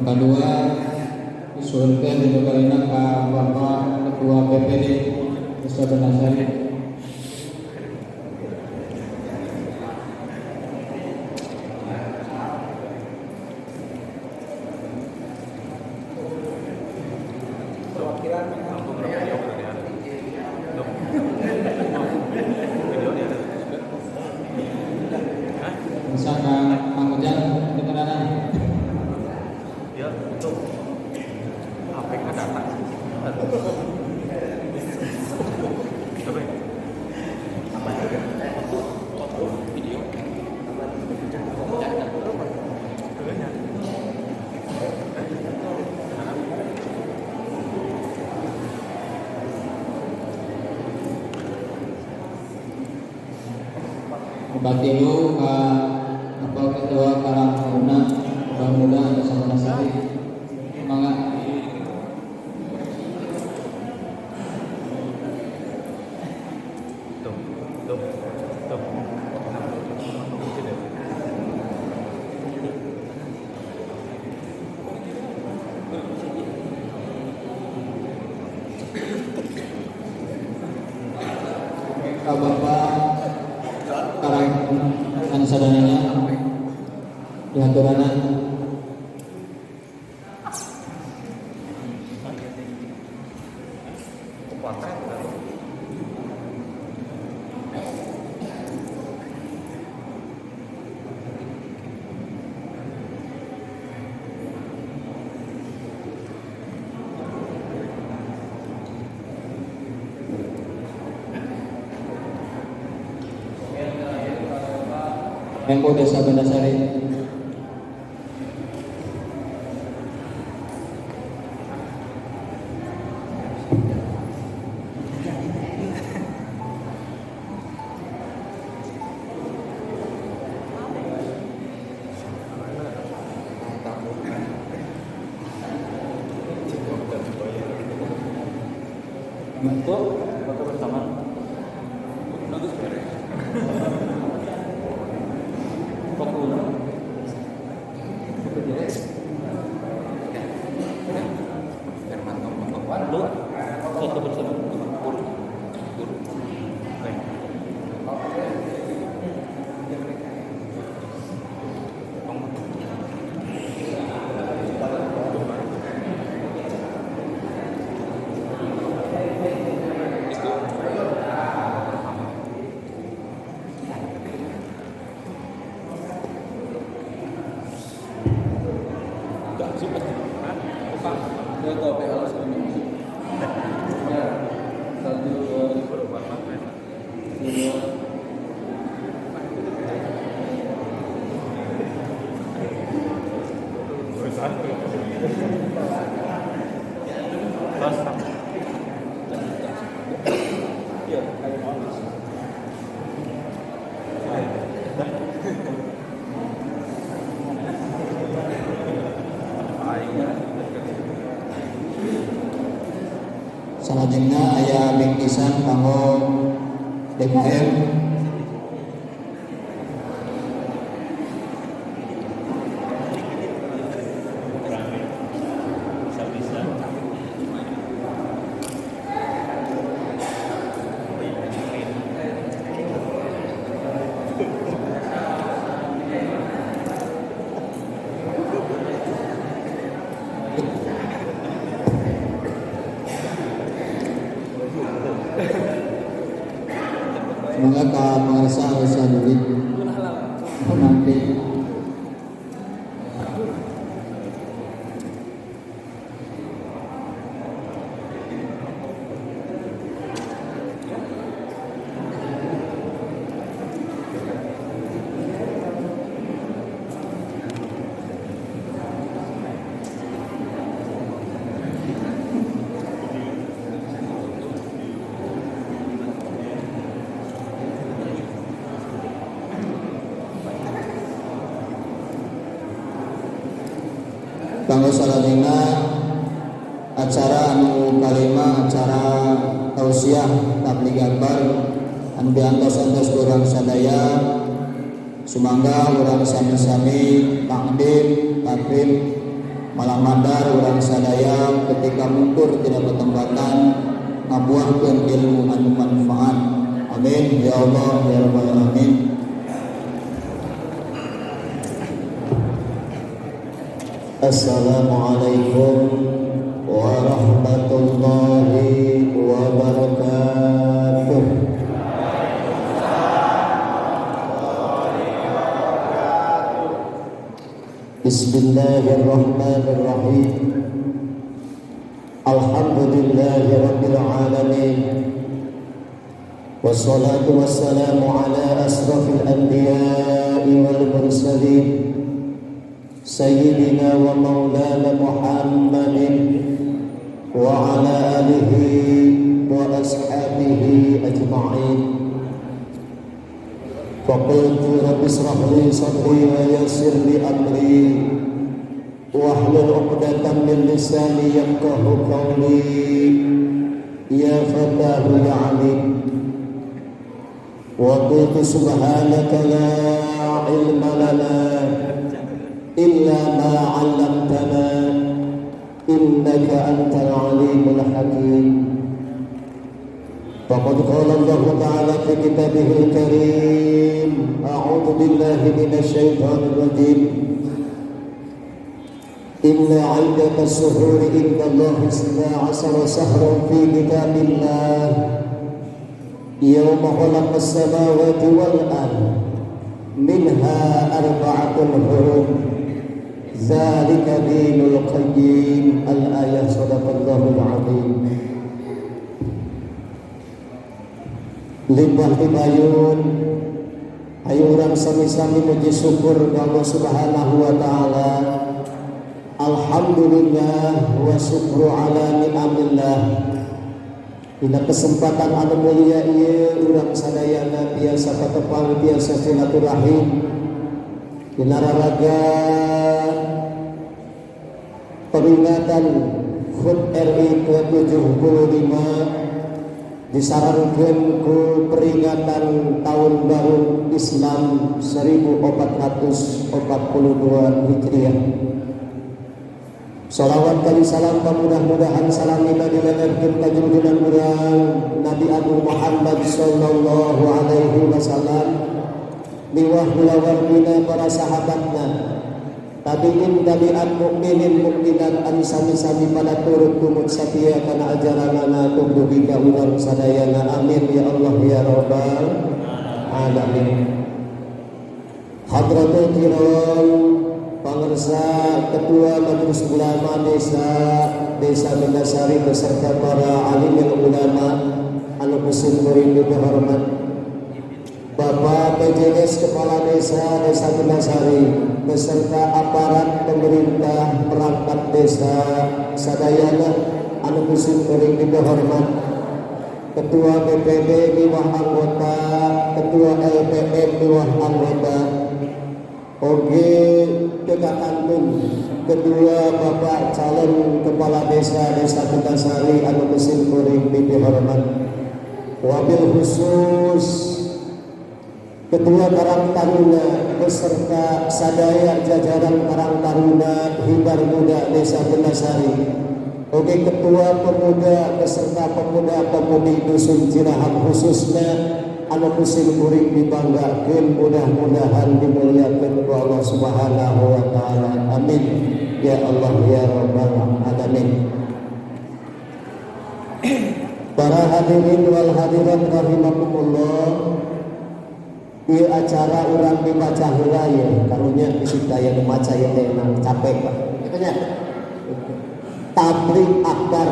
Kedua disuruhkan di balina ke Bapak Ketua PPD Desa Benasari. Misalkan Kang Ujang keterangan. Ya untuk APK data. Foto, video. Batilu ka Bapak Ketua Karangtaruna Bangmuda Desa Benasari. Semangat. Ka Bapak Karang sadananya diaturana. Tempo Desa Benasari. Untuk foto bersama. Bagus beres. Foto dulu. Foto jelas. Firman ngomong dulu. Foto bersama. Guru. Baik. Salajengna aya bingkisan kanggo DKM. Semoga ka pengarsa usaha duit nanti kanggo salajengna acara anu kalima acara tausiah tabligh akbar anu diantos-antos urang sadaya sumangga urang sami-sami takdim malam mandar urang sadaya ketika mungkur tidak bertempatan ngabuahkeun ilmu anu manfaat. Amin ya Allah ya rabbal alamin. Assalamualaikum warahmatullahi wabarakatuh. Bismillahirrahmanirrahim. Alhamdulillahi rabbil alamin. Wassalatu wassalamu ala asrafil anbiya'i wal mursalin Sayyidina wa maulana Muhammadin wa ala alihi wa ashabihi ajma'in. Faqultu rabbi israh li sadri wa yassir li amri wahlul 'uqdatam min lisani yafqahu qawli. Ya Fatahu ya Alim. Wa qultu subhanaka la ilma lana illa ma 'allamtana innaka antal 'alimul hakim. Faqad qala Allah ta'ala fi kitabihil karim a'udzu billahi minasy syaithanir rajim. Inna 'iddatas shuhuri indallahi 12 shahran fi kitabillah yawma khalaqas samawati wal ardh minha arba'atun hurum Zalika dinul qayyim. Al-ayah sadaqallahul azim. Limbah hibayun ayo urang sami-sami puji syukur ka Allah Subhanahu wa taala. Alhamdulillah wa syukru ala ni'amillah. Dina kesempatan anu mulia ieu urang sadayana biasa katepang biasa silaturahim dina raraga peringatan HUT RI ke-75 disarankeun ku peringatan tahun baru Islam 1442 Hijriah. Salawat kali salam mudah-mudahan salam kita dilancarkan ka junjungan urang Nabi Agung Muhammad sallallahu alaihi wasallam liwah lawarna para sahabatna tabi'in tabi'at mukminin mukminat an sami-sami pada turut tumut satia kana ajaranana tumugi ka urang sadayana. Amin ya Allah ya rabbal alamin. Hadratul kiram Pangersa Ketua Majelis Ulama Desa Bendasari beserta para alim ulama anu kusim merindu hormat. Bapak PJS Kepala Desa Gunasari beserta aparat pemerintah perangkat desa sadayana anu kusip kuring dihormat, Ketua BPD miwah anggota, Ketua LPM miwah anggota, oge kekatantun kedua Bapak calon Kepala Desa Gunasari anu kusip kuring dihormat, wabil khusus Ketua Karang Taruna beserta sadaya jajaran Karang Taruna Himbar Muda Desa Gunasari, oke Ketua Pemuda beserta pemuda-pemudi Dusun Cirahap khususnya anu kusim kuring dibanggakeun, mudah-mudahan dimuliakeun ku Allah Subhanahu wa taala. Amin. Ya Allah ya rabbal alamin. Para hadirin wal hadirat rahimakumullah, di acara orang dibaca heula ya karunya isuk daya dibaca ya teh nang capek Pak. Katanya tabligh akbar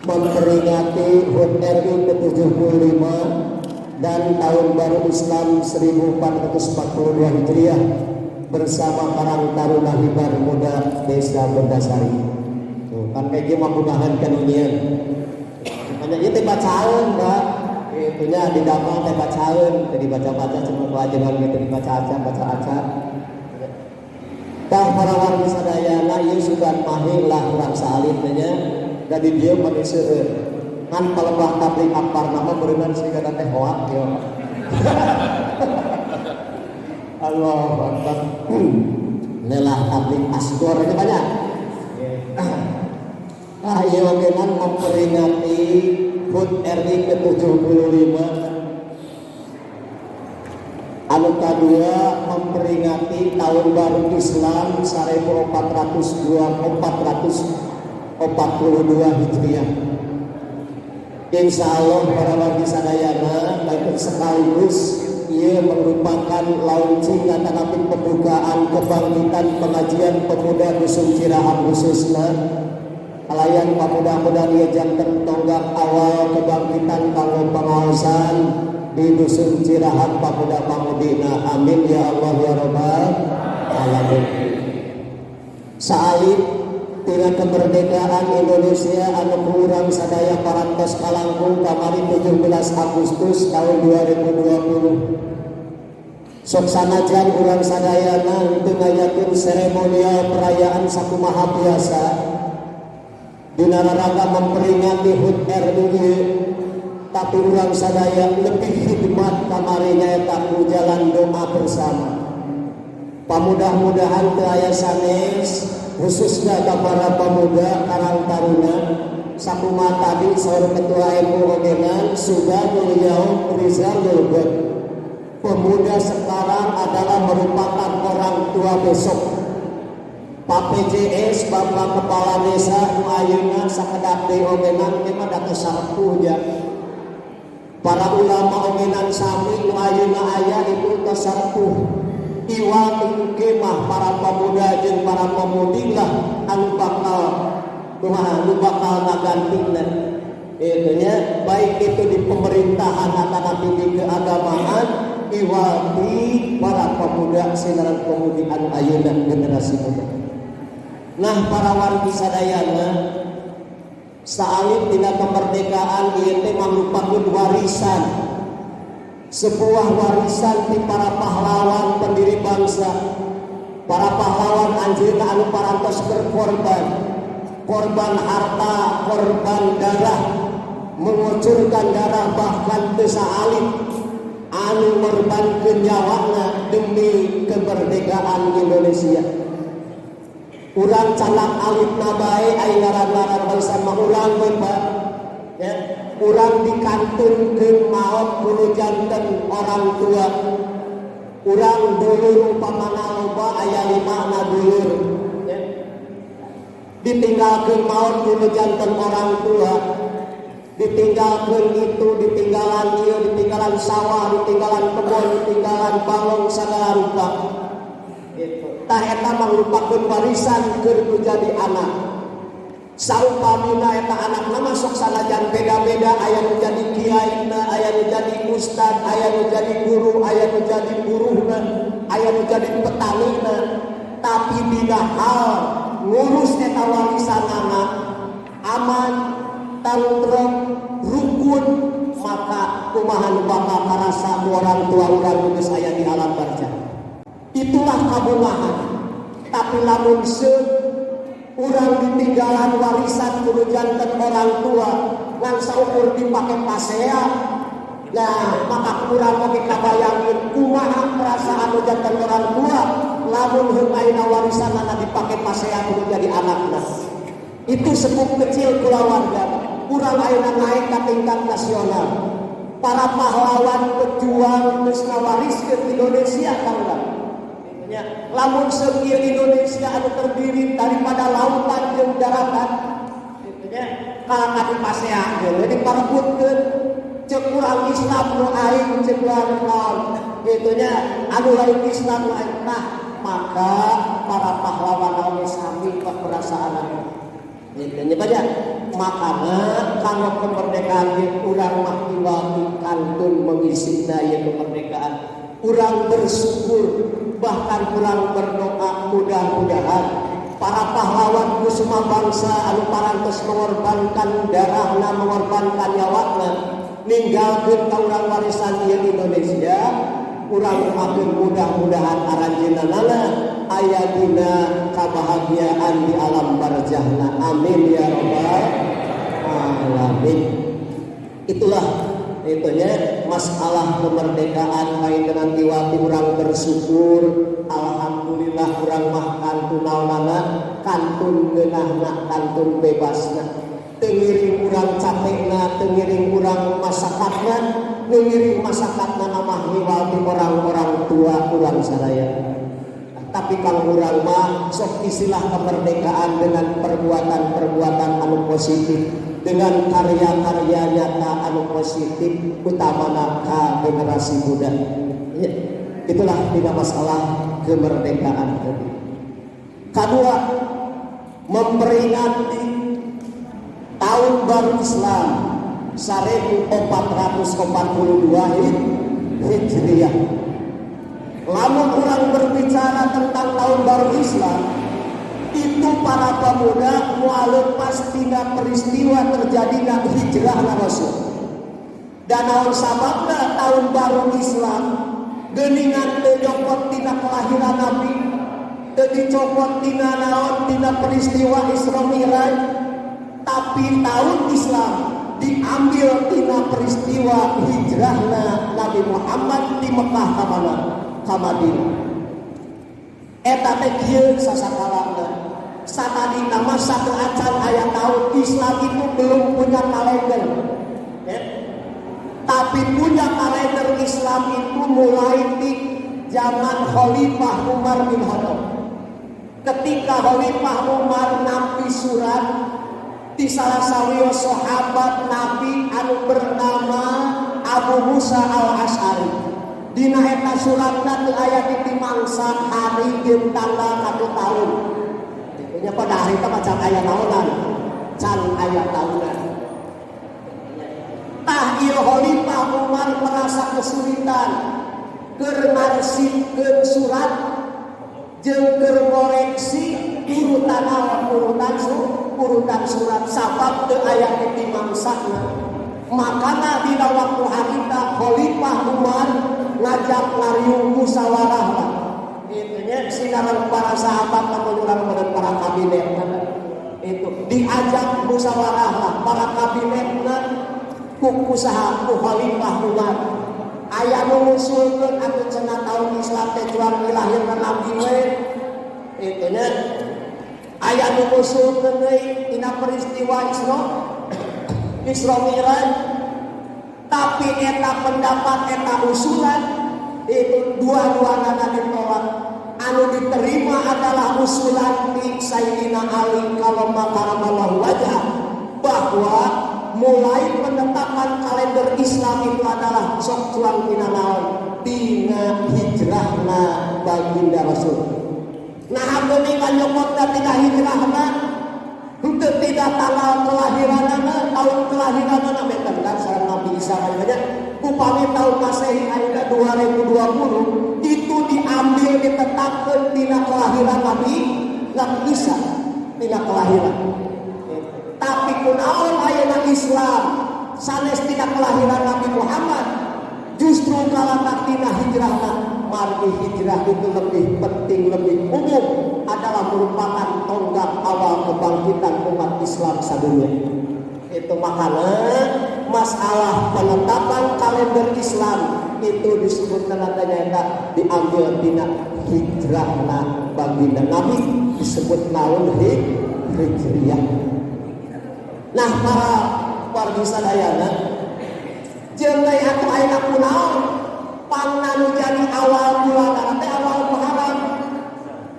memperingati HUT RI ke-75 dan tahun baru Islam 1442 Hijriah bersama Karang Taruna Himbar Muda Desa Bendasari. Tuh kan kayak gimana mudahan kan unian. Makanya ieu teh bacaan Pak. Itunya di damang teh bacaeun, teh dibaca-baca cuma kewajiban gitu dibaca aca. Tah para wargi sadayana ieu sugan mahir lah urang salib teh nya, da di dieu mani seueur. Ngan palebah tabligh akbar nama beureunan siga teh hoak yo. Allahu Akbar. Nelah tabligh asgor itu banyak. Ieu ogenan memperingati HUT RI ke-75 anu kadua memperingati tahun baru Islam 1442 Hijriah. Insya Allah para wargi sadayana baik sekaligus ia merupakan launching atau pembukaan kebangkitan pengajian pemuda Dusun Cirahap khususnya kalayan pemuda-pemuda dia janten tonggak awal kebangkitan kanggo pengawasan di Dusun Cirahap pemuda pamudina. Amin ya Allah ya rabbal alamin. Saalib tina kemerdekaan Indonesia anu kurang sadaya parantos kalangkung kamari 17 Agustus tahun 2020. Sok sanajan urang sadayana henteu ngayakeun seremonial perayaan sakumaha biasa dina raraga memperingati HUT RI, tapi urang sadaya lebih khidmat kamari nyaeta ku jalan doa bersama. Pamudah-mudahan teu aya sanes khususnya para pemuda Karang Taruna sakumaha tadi saur ketua MU ogenan sudah beliau Rizalul Bud. Pemuda sekarang adalah merupakan orang tua besok. Pak PJS Bapak Kepala Desa nu ayeuna sakedak deui ogenan ge mah datu sarpuhnya. Para ulama ogenan sami nu ayeuna aya itu teu sarpuh. Iwal ieu mah para pemuda jeung para pemudi lah anu bakal ngagantina. Itu nya baik itu di pemerintahan ataupun di keagamaan iwal di para pemuda sinaran pemudi anu ayeuna generasi muda. Nah para wargi sadayana saalib dina kemerdekaan ieu teh mangrupakeun warisan, sebuah warisan ti para pahlawan pendiri bangsa, para pahlawan anjeunna anu parantos berkorban, korban harta, korban darah, mengucurkan darah bahkan teu saalib anu ngorbankeun nyawana demi kemerdekaan Indonesia. Urang calak alit nabae ai ngaran-ngaran bangsa mah urang we Pak ya, urang dikantunkeun maot kudu janten orang tua. Urang dulur upamana loba aya 5 dulur ya, ditinggalkeun maot kudu janten orang tua, ditinggalkeun itu, ditinggalan ieu, ditinggalan sawah, ditinggalan kebon, ditinggalan balong sagala rupa. Tah eta mangrupakeun warisan keur jadi anak. Saupamina eta anakna masuk sanajan beda-beda, aya nu jadi kiaina, aya nu jadi ustad, aya nu jadi guru, aya nu jadi buruhna, aya nu jadi petanina, tapi dina hal ngurus eta warisanana aman, tentrem, rukun, maka kumaha nu bakal karasa orang tua urang geus aya di alam barzah. Itulah kabungahan. Tapi lamun urang ditinggalan warisan kudu janten orang tua ngan saukur dipake pasea, nah maka kurang oge kabayangkeun kumaha perasaan janten orang tua lamun heung ayeuna warisanna dipake pasea kudu jadi anakna. Itu sepup kecil kulawarga urang ayeuna naik ka tingkat nasional. Para pahlawan pejuang geus ngawariskeun Indonesia kaula. Lamun sekieu Indonesia anu terdiri daripada lautan jeung daratan, kalangkat dipaseakeun, diparebutkeun ceuk urang Islam nu aing ceuk naon, anu lain Islam nu aing tah, maka para pahlawan oge sami perasaan. Baca, makana kanggo kemerdekaan urang mah iwati kantun mengisi daya kemerdekaan. Urang bersyukur, bahkan urang berdoa mudah-mudahan para pahlawan kusuma bangsa anu parantos mengorbankan darahna, mengorbankan nyawana, ninggalkeun ka urang warisan ieu Indonesia. Urang doakeun mudah-mudahan aranjeunana aya dina kabahagiaan di alam barzahna. Amin ya rabbal alamin. Itulah masalah kemerdekaan main dengan tiwati urang bersyukur. Alhamdulillah urang mah kantun naonana, kantun geunahna, kantun bebasna. Teu ngiring urang capekna, teu ngiring urang masakatna, ngiring masakatna mah hiwati orang-orang tua urang sadaya. Tapi kang urang mah sok istilah kemerdekaan dengan perbuatan-perbuatan anu positif, dengan karya-karya nyata anu positif, utamana ka generasi muda. Ya, itulah tiga masalah kemerdekaan tadi. Kedua, memperingati tahun baru Islam 1442 Hijriah. Lamun orang berbicara tentang tahun baru Islam, itu para pemuda mualaf pastina peristiwa terjadinya hijrah Rasul. Dan naon sababna tahun baru Islam geuningan teu nyopot tina kelahiran Nabi, teu dicopot tina naon tina peristiwa Isra Mi'raj, tapi tahun Islam diambil tina peristiwa hijrahna Nabi Muhammad di Mekah ka Madinah. Eta teh kieu sasakalana. Satadina masa keacan aya tahun Islam itu belum punya kalender. Ya. Tapi punya kalender Islam itu mulai di zaman Khalifah Umar bin Khattab. Ketika Khalifah Umar nampi surat di salah sawiyo sahabat Nabi anu bernama Abu Musa al-Asy'ari. Dina eta suratna teu aya ditimangsa hari jeung tanggal satu tahun. Nya pada hari eta macam aya naonan, can aya tahunan. Tah ieu Khalifah Umar merasa kesulitan keur ngarsipkeun surat jeung keur ngoreksi urutan surat sabab teu aya ditimangsana. Makana dina waktu harita Khalifah Umar ngajak ngariung musyawarah lah. Itunya sinaran para sahabat lamun urang meureun para kabinet itu diajak musyawarah lah para kabinetna ku kusaha ku Khalifah Umar. Aya nu ngusulkeun atuh cenah taun Islam teh jual lahirna Nabi we. Itunya aya nu ngusulkeun deui dina peristiwa Isra Mi'raj. Tapi eta pendapat, eta usulan itu dua-duanya ditolak. Anu diterima adalah usulan di Sayyidina Ali karamallahu wajhah, bahwa mulai penetapan kalender Islam itu adalah sok cuang tina naon tina hijrahna baginda Rasul. Nah, abdi kan nyokotna tina hijrahna henteu tina Hingga tanggal kelahiranana, tahun kelahiranana beten kan sareng Nabi Isa banyak. Upami tahun Masehi ayeuna 2020 itu diambil ditetapkeun dina kelahiran Nabi Isa, dina kelahiran. Tapi kunaon ayeuna Islam sanes dina kelahiran Nabi Muhammad justru kalatak dina hijrahna. Margi hijrah itu lebih penting, lebih umum, adalah merupakan tonggak awal kebangkitan umat Islam sadunya. Itu makanya masalah penetapan kalender Islam itu disebutkan adanya diambil dina hijrahna baginda Nabi, disebut naun hijriyah. Nah para wargi sadayana jeung teh atuh ayeuna kunaon pangna jadi awal bulan teh awal Muharram.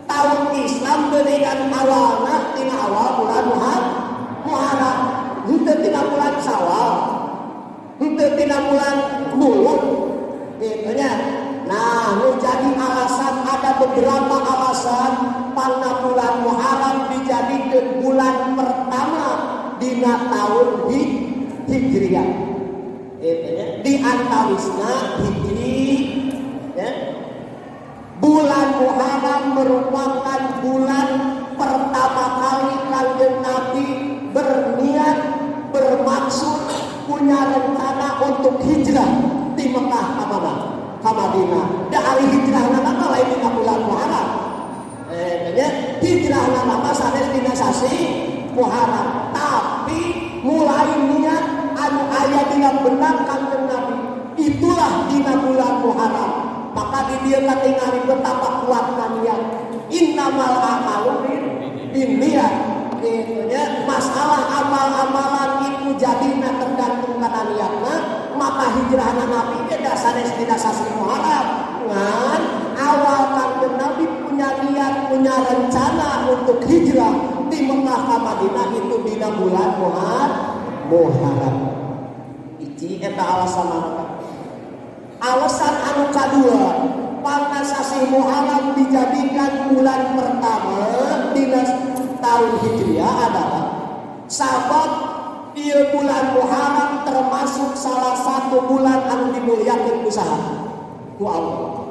Tahun Islam dengan awalna tina awal bulan Muharram. Henteu tina bulan Syawal. Henteu tina bulan Mulud. Gitu nya. Nah, nu jadi alasan ada beberapa alasan pangna bulan Muharram dijadikeun bulan pertama dina tahun Hijriah. Di antawisna Hijri ya. Bulan Muharram merupakan bulan pertama kali Kanjeng Nabi berniat, bermaksud, punya rencana untuk hijrah di Mekah ke Madinah. Dari hijrah nama lain dina bulan Muharram. Hijrah nama sanes dina sasi Muharram. Tapi mulai niat anu aya dina benak Kanjeng Nabi itulah dina bulan Muharram. Maka di dieu katingali betapa kuatna niat. Innamal a'malu binniyat. Itunya masalah amal-amalan itu jadina tergantung kana niatna. Maka hijrahna Nabi ge sanes dina sasi Muharram. Ngan awal Kanjeng Nabi punya niat, punya rencana untuk hijrah di Mekah ke Madinah itu dina bulan Muharram. Iki eta alasan apa? Alasan anu kadua, pangna sasi Muharram dijadikan bulan pertama dina tahun Hijriah adalah sabab ieu bulan Muharram termasuk salah satu bulan anu dimuliakeun usaha ku Allah.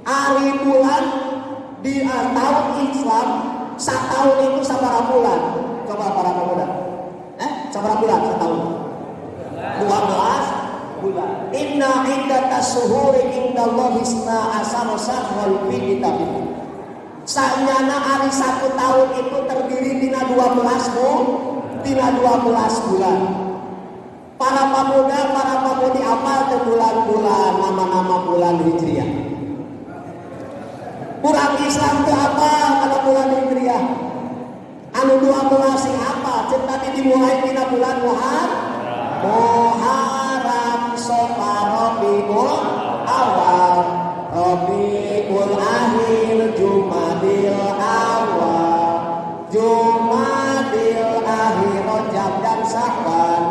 Ari bulan di tahun Islam satahun itu sabaraha bulan? Coba para pemuda. Sabaraha bulan setahun? 12 bulan. Inna iddatas syuhuri indallahi 12 syahran fi kitabillah. Sanyana ari 1 tahun itu terdiri dina 12 bulan. Para pemuda, para pemudi apal teh bulan-bulan nama-nama bulan Hijriah. Urang Islam teh apa kana bulan Hijriah? Anu 12 sing apa? Ceuk tadi dimulai dina bulan Muharram, Safar, Rabiul Awal, Rabiul Akhir, Jumadil Awal, Jumadil Akhir, Rajab dan Sya'ban,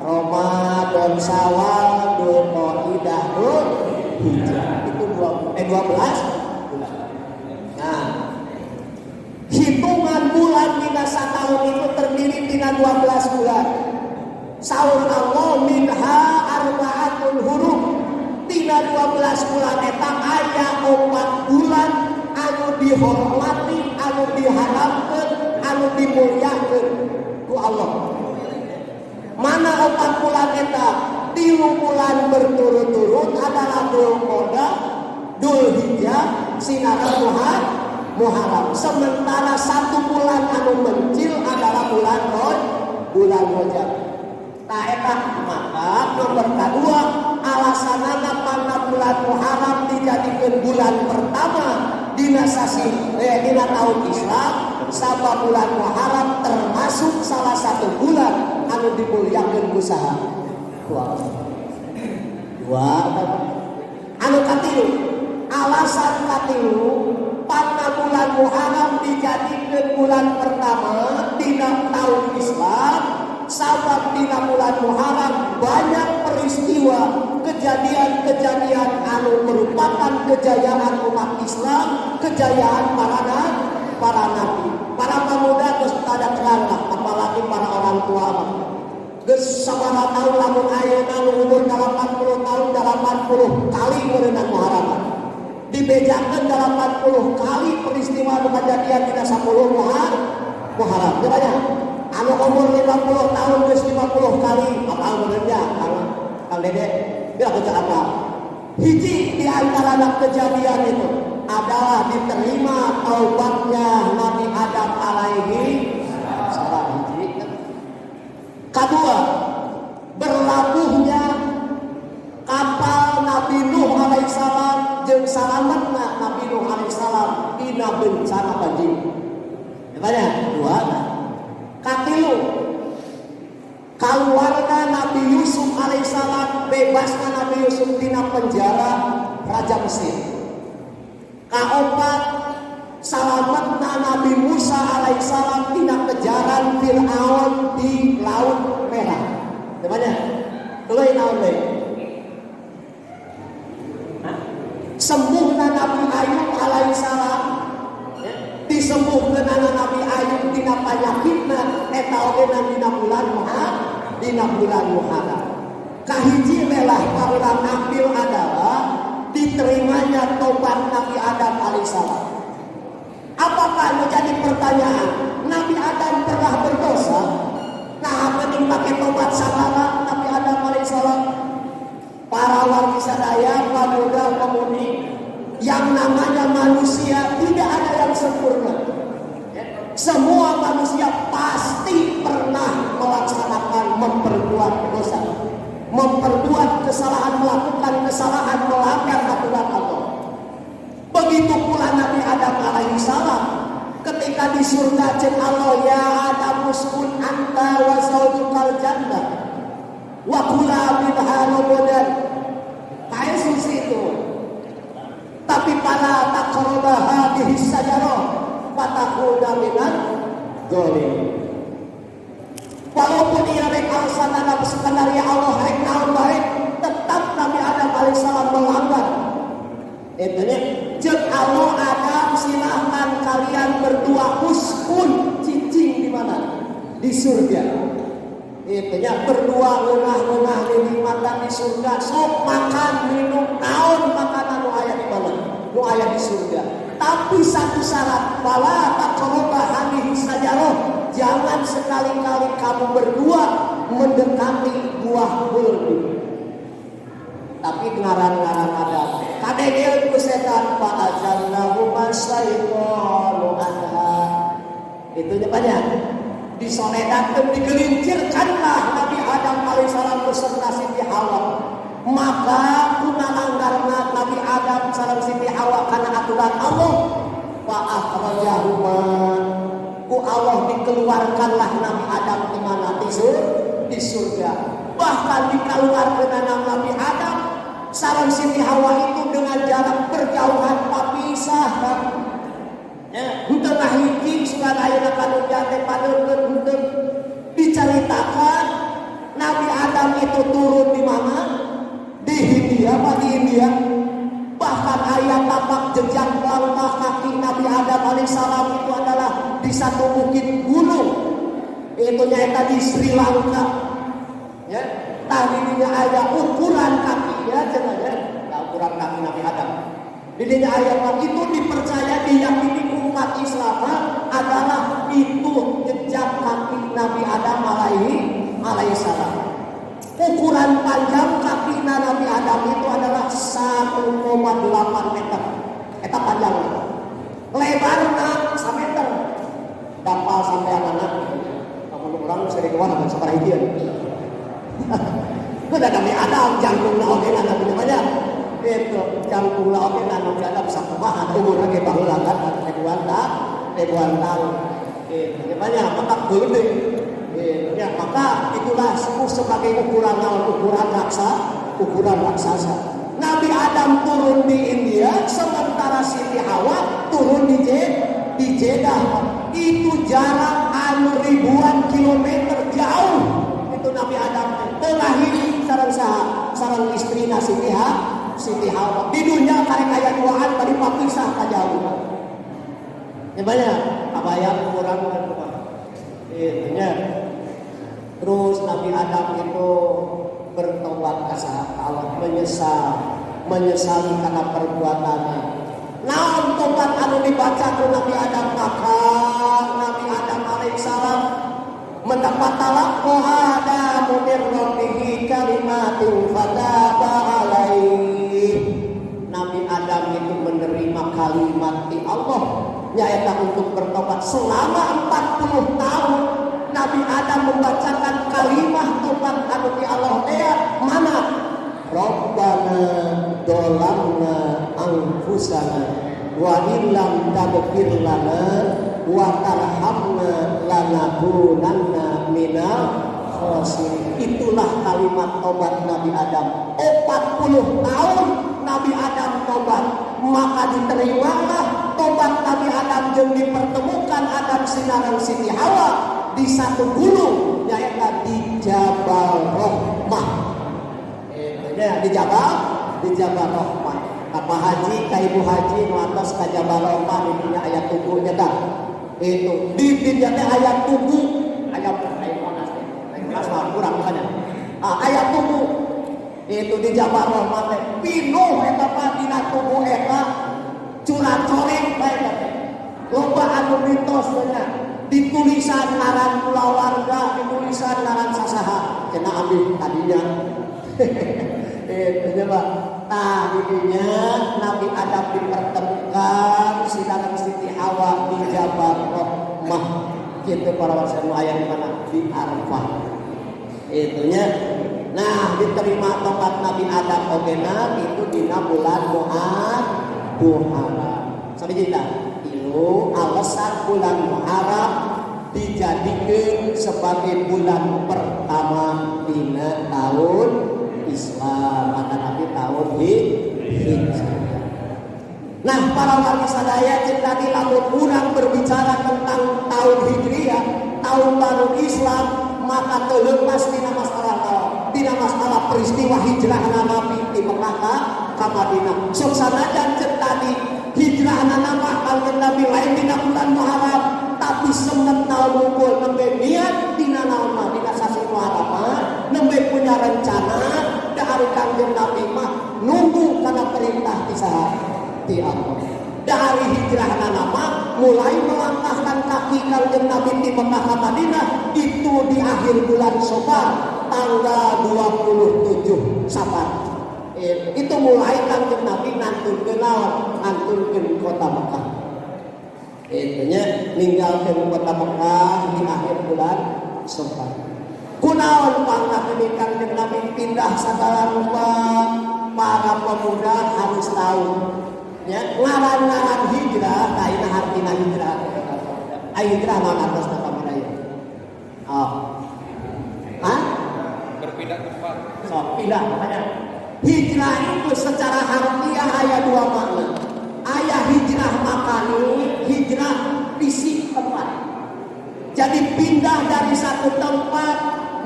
Ramadan, Syawal, Dzulqa'dah, Dzulhijjah. Itu 12 bulan. Nah, hitungan bulan dina satahun itu terdiri dina 12 bulan. Saur Allah minha arba'atul hurum. Dina 12 bulan eta aya 4 bulan anu dihormati, anu diharapkeun, anu dimuliakeun ku Allah. Mana 4 bulan eta? 3 bulan berturut-turut adalah Dzulqa'dah, Dzulhijjah, sinara Muharram. Sementara 1 bulan anu mencil adalah bulan Rajab. Nah eta maka nomor kedua alasanana pangna bulan Muharram dijadikeun bulan pertama dina dina tahun Islam. Sabab bulan Muharram termasuk salah satu bulan anu dimuliakeun usaha. Dua anu katilu alasan katilu pangna bulan Muharram dijadikeun bulan pertama dina tahun Islam. Sabab dina bulan Muharram banyak peristiwa, kejadian-kejadian anu merupakan kejayaan umat Islam, kejayaan para nabi. Para pemuda terus pada terang lah, apalagi para tua mah. Geus sabaraha taun lamun ayeuna nu umur 80 tahun 80 kali beunang muharaman. Dibejakeun 80 kali peristiwa nu kajadian dina 10 Muharram. Tanya, anu umur 50 tahun geus 50 kali apa benernya Kang Dede? Bila baca apa? Hiji di antara kejadian itu adalah diterima taubatnya Nabi Adam alaihi salam. Kedua, berlabuhnya kapal Nabi Nuh alaihissalam jeung salametna Nabi Nuh alaihissalam dina bencana banjir. Namanya dua. Katilu, keluarga Nabi Yusuf alaihissalam, bebasnya Nabi Yusuf dina penjara Raja Mesir. Kaopat, salametna Nabi Musa alaihissalam dina kejaran Fir'aun di Laut Merah. Namanya tuluy naon deui? Sembuhna Nabi Ayub alaihissalam, disembuhkeun Nabi Ayub dina panyakitna eta oge dina bulan Muharram. Kahiji lelah urang ambil adalah diterimanya tobat Nabi Adam alaihissalam. Apakah menjadi pertanyaan? Nabi Adam pernah berdosa? Nah, mending pakai tobat sagala Nabi Adam alaihissalam. Para wargi sadaya, pemuda pemudi, yang namanya manusia tidak ada yang sempurna. Semua manusia pasti pernah melaksanakan memperbuat dosa, memperbuat kesalahan, melakukan kesalahan, melanggar aturan Allah. Begitu pula Nabi Adam alaihi salam ketika di surga jeung Allah, ya Adam uskun anta wa zaujukal jannah wa kula minha ragadan. Kayak susi itu. Tapi pada taqraba hadhihi sajarah fatakuna minan zalim. Walaupun ia rek alasanana skenario Allah rek naon bae, tetap Nabi Adam alaihissalam melanggar. Etanya jeung Allah Adam silahkan kalian berdua uskun cicing di mana? Di surga. Etanya berdua ngeunah-ngeunah nikmatan di surga, sok makan minum naon makanan nu aya di mana? Nu aya di surga. Tapi satu syarat, wala taqraba hadhihi sajarah, jangan sekali-kali kamu berdua mendekati buah kurma. Tapi ngaran-ngaran ada kadegel ku setan fa ajallahu masyaiqanu anha. Itu banyak. Disoledatkeun digelincirkanlah Nabi Adam alaihissalam beserta Siti Hawa. Maka kunalanggarna Nabi Adam sareng Siti Hawa kana aturan Allah, fa akhrajahuma, ku Allah dikeluarkanlah Nabi Adam di mana? Di surga. Bahkan dikeluarkan Nabi Adam sareng Siti Hawa itu dengan jarak berjauhan papisah. Henteu ngahiji sugan ayeuna kadunya teh padeung diceritakan Nabi Adam itu turun di mana? Di Hindia, di India. Bahkan ayat tapak jejak langkah kaki Nabi Adam alaihissalam itu adalah di satu bukit gunung. Itu nyata di Sri Lanka. Ya, tadinya ada ukuran kakinya, jangan ukuran kaki Nabi Adam. Didinya ayat itu dipercaya diyakini umat Islam adalah itu jejak kaki Nabi Adam alaihissalam. Ukuran panjang kaki Nabi Adam itu adalah 1,8 meter. Eta panjangnya. Lebarnya 1 meter. Dapal sampai anak. Kamu orang sering kemana kan sekarang hijau. Itu ada Nabi Adam jangkungna oge Nabi banyak. Itu jangkungna oge Nabi Adam sakumaha umurna ge baheula kan ribuan tahun. Itu banyak maka gede. Ya, maka itulah sebagai ukuran raksasa. Nabi Adam turun di India, sementara Siti Hawa turun di Jeddah. Itu jarak ribuan kilometer jauh. Itu Nabi Adam terlahir sareng istrina Siti Hawa. Di dunia karek aya duaan tadi papisah ka jauh. Ya banyak abaya kurang kan. Itunya Terus Nabi Adam itu bertobat ke Allah, menyesali karena perbuatannya. Naon tobat anu dibaca ku Nabi Adam, maka Nabi Adam alaihissalam mendapat talaqoh Adamu min rabbihi kalimatin fataba alaih. Nabi Adam itu menerima kalimat di Allah nyaeta untuk bertobat selama 40 tahun. Nabi Adam membacakan kalimat tobat anu di Allah mana? Rabbana dolamna anfusana wa illam taghfir lana wa tarhamna lanakunanna minal khasirin. Itulah kalimat tobat Nabi Adam. 40 tahun Nabi Adam tobat, maka diterimalah tobat Nabi Adam yang dipertemukan Adam sinarang Siti Hawa di satu gunung, yaitu di Jabal Rahmah. Di Jabal Rahmah. Apa haji, ka ibu haji nuatos ka Jabal Rahmah ini ayat tubuhnya dah. Itu di teh ayat tubuh, ayat panas teh. Asal kurang makanya. Ayat tubuh itu di Jabal Rahmah teh pinuh eta dina tubuh eta curat-coret bae teh. Loba anu mitos nya. Ditulisan ngaran keluarga, ditulisan ngaran sasaha. Cenah ambil tadinya. Coba. Nah, intinya Nabi Adam dipertemukan sedang Siti Hawa di Jabal Rahmah. Gitu para warga ayat di mana? Di Arafah. Itunya. Nah, diterima tobat Nabi Adam ogena itu dina bulan Muharram. Sampai kita itu alasan bulan Muharram dijadikan sebagai bulan pertama dina tahun Islam, maka Nabi tahun Hijrah. Nah, para warga sadaya cek tadi lamun kurang berbicara tentang tahun Hijriah, tahun baru Islam, maka terlepas dina masalah peristiwa hijrah Nabi di Mekah ka Madinah. Sok sanajan cek tadi hijrah Nabi lain dina bulan Muharram, tapi semental ngumpul nembe niat dina naon dina sasi Muharram, nembe punya rencana dari Kanjeng Nabi mah nunggu karena perintah di Allah. Dari hijrah nama mulai melangkahkan kaki Kanjeng Nabi di Mekah ke Madinah itu di akhir bulan Syawal tanggal 27 Safar. Itu mulai Kanjeng Nabi nganturkeun kota Mekah. Itunya ninggalkeun kota Mekah di akhir bulan Syawal. Kunaon panglakeun Kanjeng Nabi pindah sagala rupa, para pemuda harus tahu. Ya, ngaran-ngaran hijrah, kaina artina hijrah. Hijrah naon atas nama budaya. Berpindah tempat. So, pindah makanya. Hijrah itu secara harfiah aya dua makna. Aya hijrah makani, hijrah fisik tempat. Jadi pindah dari satu tempat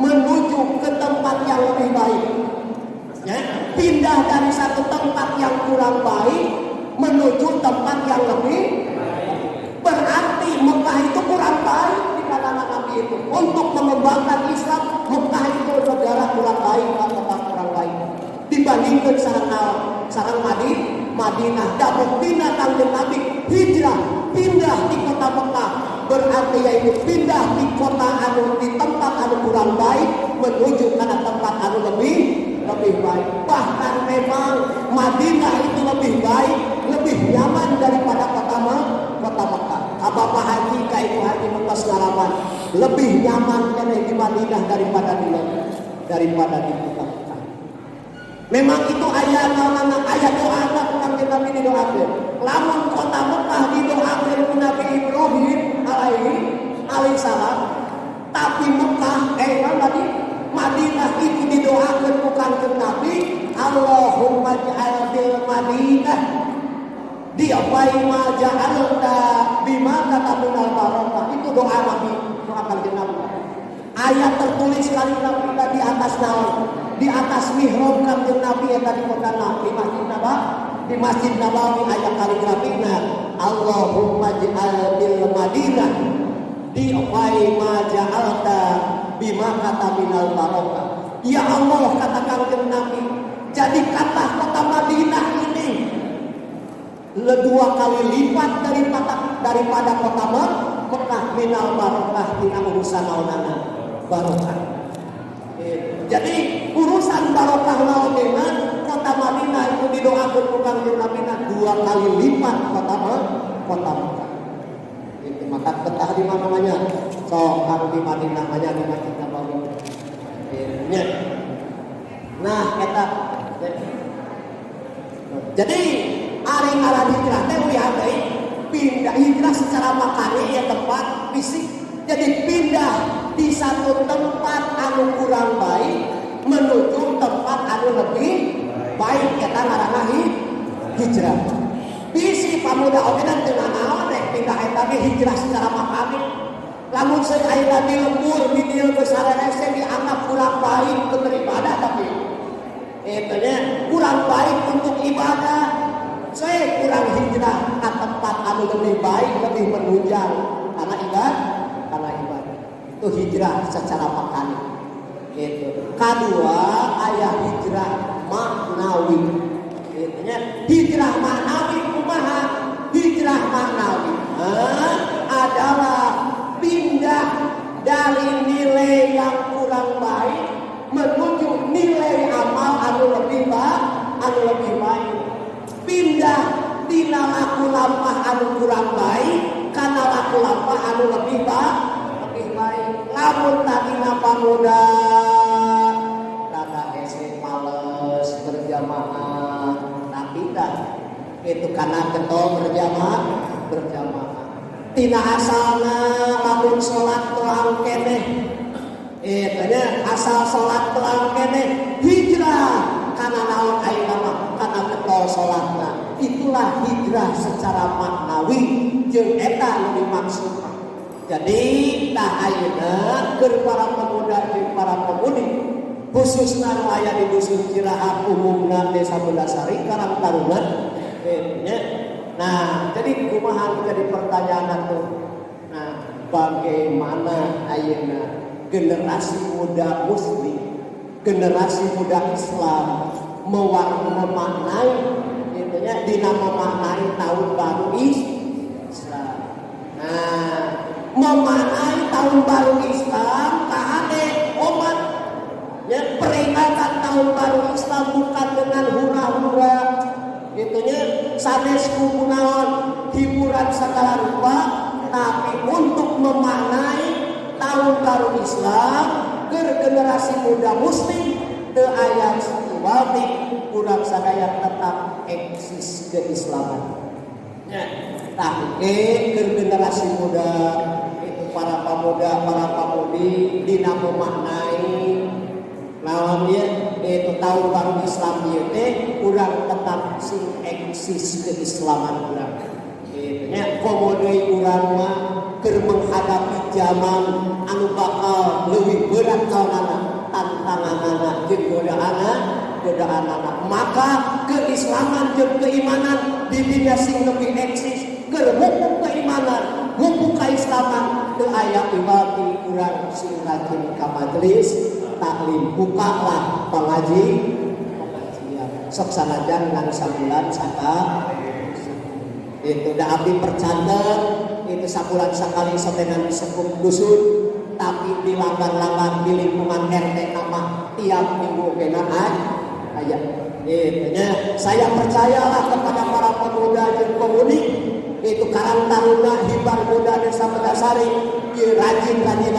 menuju ke tempat yang lebih baik. Ya, pindah dari satu tempat yang kurang baik menuju tempat yang lebih berarti Mekah itu kurang baik di kalangan Nabi itu. Untuk mengembangkan Islam, Mekah itu negara kurang baik atau kurang baik dibandingkan sarang Madinah. Dan pindah Kanjeng Nabi hijrah pindah di kota Mekah berarti yaitu pindah di kota di tempat kurang baik menuju ke tempat lebih baik. Bahkan memang Madinah itu lebih baik, lebih nyaman daripada kota Mekah. Bapak haji, ibu haji Mekah selaraman lebih nyaman di Madinah daripada di kota Mekah. Memang itu ayat doa Nabi didoakan. Lamun kota Mekah didoakan Nabi Ibrahim alaihissalam, tapi Mekah tadi Madinah itu didoakan bukan ke Nabi. Allahumma ja'al bil Madinah diapai ma ja'alta bima katabunal barakah. Itu doa Nabi, doakan ke Nabi. Ayat tertulis sekali Nabi di atas naon, di atas mihrab Kanjeng Nabi yang di kota Nabi di Masjid Nabawi ayat kaligrafina Allahumma ja'al bil Madinah diapai ma ja'alta bima kata minal barokah. Ya Allah, kata Kanjeng Nabi, jadikanlah kota Madinah ini 2 kali lipat daripada kota Mekah minal barokah tina urusan naonana barokah. Jadi urusan barokah naonana kota Madinah itu didoakeun ku Kanjeng Nabi 2 kali lipat kota Mekah. Itu maka betah di mana namanya? Sok di Madinah aja di Masjid Nabawi. Nah, eta jadi ari ngaran hijrah teh we pindah hijrah secara makani ya tempat fisik. Jadi pindah di satu tempat anu kurang baik menuju tempat anu lebih baik, eta ngaranna hijrah. Bisi pamuda oge dan teu naon rek pindah eta ge hijrah secara makani. Lamun seun aya di lembur di dieu besarese dianggap kurang baik untuk beribadah, tapi etanya kurang baik untuk ibadah. Saya kurang hijrah ke tempat anu lebih baik, lebih menunjang karena ibadah. Itu hijrah secara makani. Itu. Kedua, aya hijrah maknawi. Etanya hijrah maknawi kumaha? Hijrah maknawi adalah pindah dari nilai yang kurang baik menuju nilai amal anu lebih baik. Pindah tina laku lampah anu kurang baik karena laku lampah anu lebih baik. Lamun tadina pamuda rada hese males berjamaah, tapi dah itu karena getol berjamaah. Tina asalna lamun salat telang keneh. Tanya asal salat telang keneh hijrah karena naon ayeuna mah karena getol salatna. Itulah hijrah secara maknawi jeung eta nu dimaksud. Jadi tah ayeuna keur para pemuda jeung para pemudi khususna nu aya di dusun Ciraha umumna Desa Bundasari Karang Taruna. Nah, jadi kumaha jadi pertanyaan itu. Nah, bagaimana ayeuna generasi muda muslim, generasi muda Islam memaknai intinya dina memaknai tahun baru Islam. Nah, memaknai tahun baru Islam kahane umat ya peringatan tahun baru Islam bukan dengan hura-hura itunya sanes kunaon hiburan segala rupa, tapi untuk memaknai tahun baru Islam ke generasi muda muslim teu aya iwati urang sadaya tetap eksis keislaman. Ya, tapi ke generasi muda itu para pemuda, para pemudi dina memaknai lawan dia itu tahun baru Islam dia teh urang tetap sing eksis keislaman urang. Nya komodo urang mah keur menghadapi zaman anu bakal leuwih berat kawanana tantanganana jeung godaanana. Maka keislaman jeung keimanan di dunia sing lebih eksis keur mumpung keimanan, mumpung keislaman teu aya ibati urang sing rajin ka majelis taklim bukalah pengajian sok sanajan ngan sabulan saka itu da abdi percanten itu sabulan sakali sotenan sepuh dusun tapi di langgar-langgar di lingkungan RT nama tiap minggu kena aya itunya saya percayalah kepada para pemuda dan pemudi itu Karang Taruna Hibar Muda Desa Bundasari rajin-rajin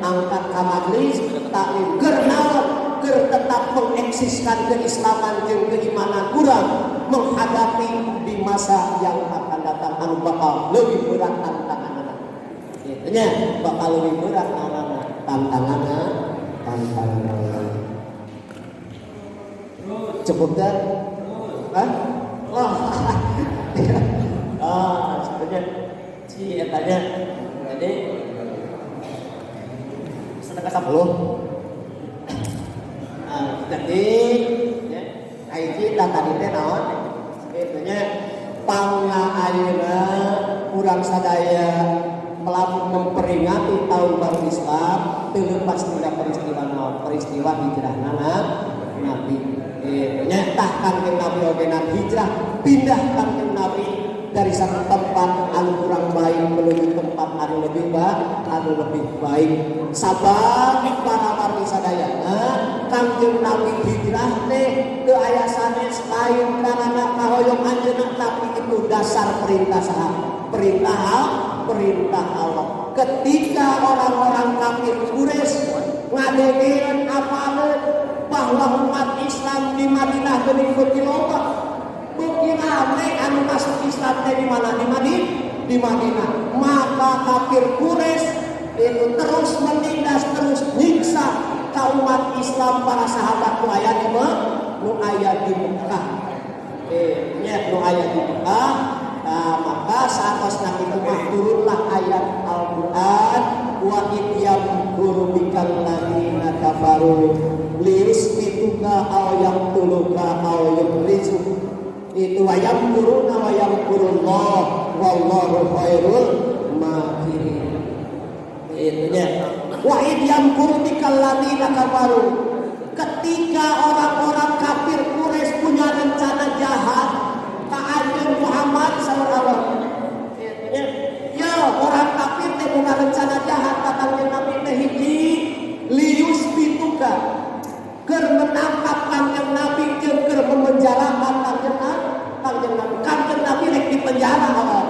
angkat ka majelis taklim keur tetap mengeksiskan keislaman jeung keimanan urang menghadapi di masa yang akan datang anu bakal leuwih berat tantanganna. Kitu nya bakal leuwih berat tantanganna. Cukupkan? Sebenarnya si etanya jadi sedekah 10. Jadi hiji tadi teh naon? Itunya pangna ayeuna urang sadaya melakukan peringati tahun baru Islam terlepas tidak peristiwa hijrah Nabi. Nyetah kanjeng Nabi ogenan hijrah pindah kanjeng Nabi dari satu tempat anu kurang baik menuju tempat anu lebih baik. Sabab para wargi sadayana kanjeng Nabi hijrah teh ke aya sanes lain karena kahoyong anjeunna, tapi itu dasar perintah perintah Allah. Ketika orang-orang kafir Quraisy ngadegeun apaleun bahwa umat Islam di Madinah geuning beuki loba, beuki rame anu masuk Islam teh di mana? Di Madinah. Maka kafir Quraisy itu terus menindas, terus nyiksa kaum umat Islam para sahabat nu aya di Mekah. Nu aya di Mekah. Maka saat itu turunlah ayat Al-Quran wa idyam guru bikal ladina kafaru liyusbituka aw yaqtuluka aw yukhrijuk. Itu ayam kuruna wa yamkurullah wallahu khairul makirin. Itunya wa idyam guru bikal ladina kafaru. Ketika orang-orang kafir Quraisy punya rencana jahat Kanjeng Muhammad sallallahu ya orang kafir teh punya rencana jahat ka Kanjeng Nabi teh hiji lius bituka keur menangkap Kanjeng Nabi jeung keur memenjarakan Kanjeng Nabi rek di penjara awal.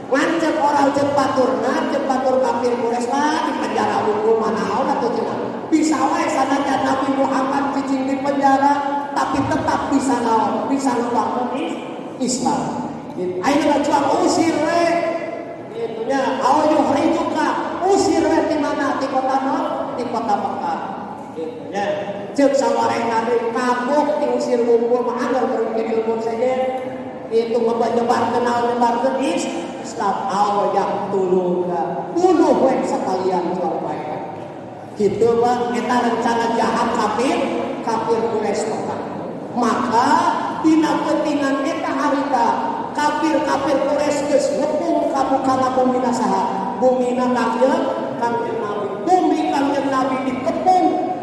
Ngancep orang jeung batur kafir Quraisy lah di penjara hukum manaon atuh cenah. Bisa wae sanajan Nabi Muhammad cicing di penjara tapi tetap bisa ngebangun Islam. Ayeuna cuang usir we. Itunya ayo harijuka usir we di mana? Di kota Mekah. Itunya ceuk sawarehna deui kabuk diusir ngumpul mah anggar berpikir ilmu saja. Itu nyebarkeun Islam awak tuluka. Bunuh we sekalian cuang bae. Kitu mah eta rencana jahat kafir Quraisy Mekah. Maka dina pentingan eta harita kafir Quraisy geus ngepung ka muka bumi saha? Bumina Kanjeng Nabi. Bumi Kanjeng Nabi dikepung.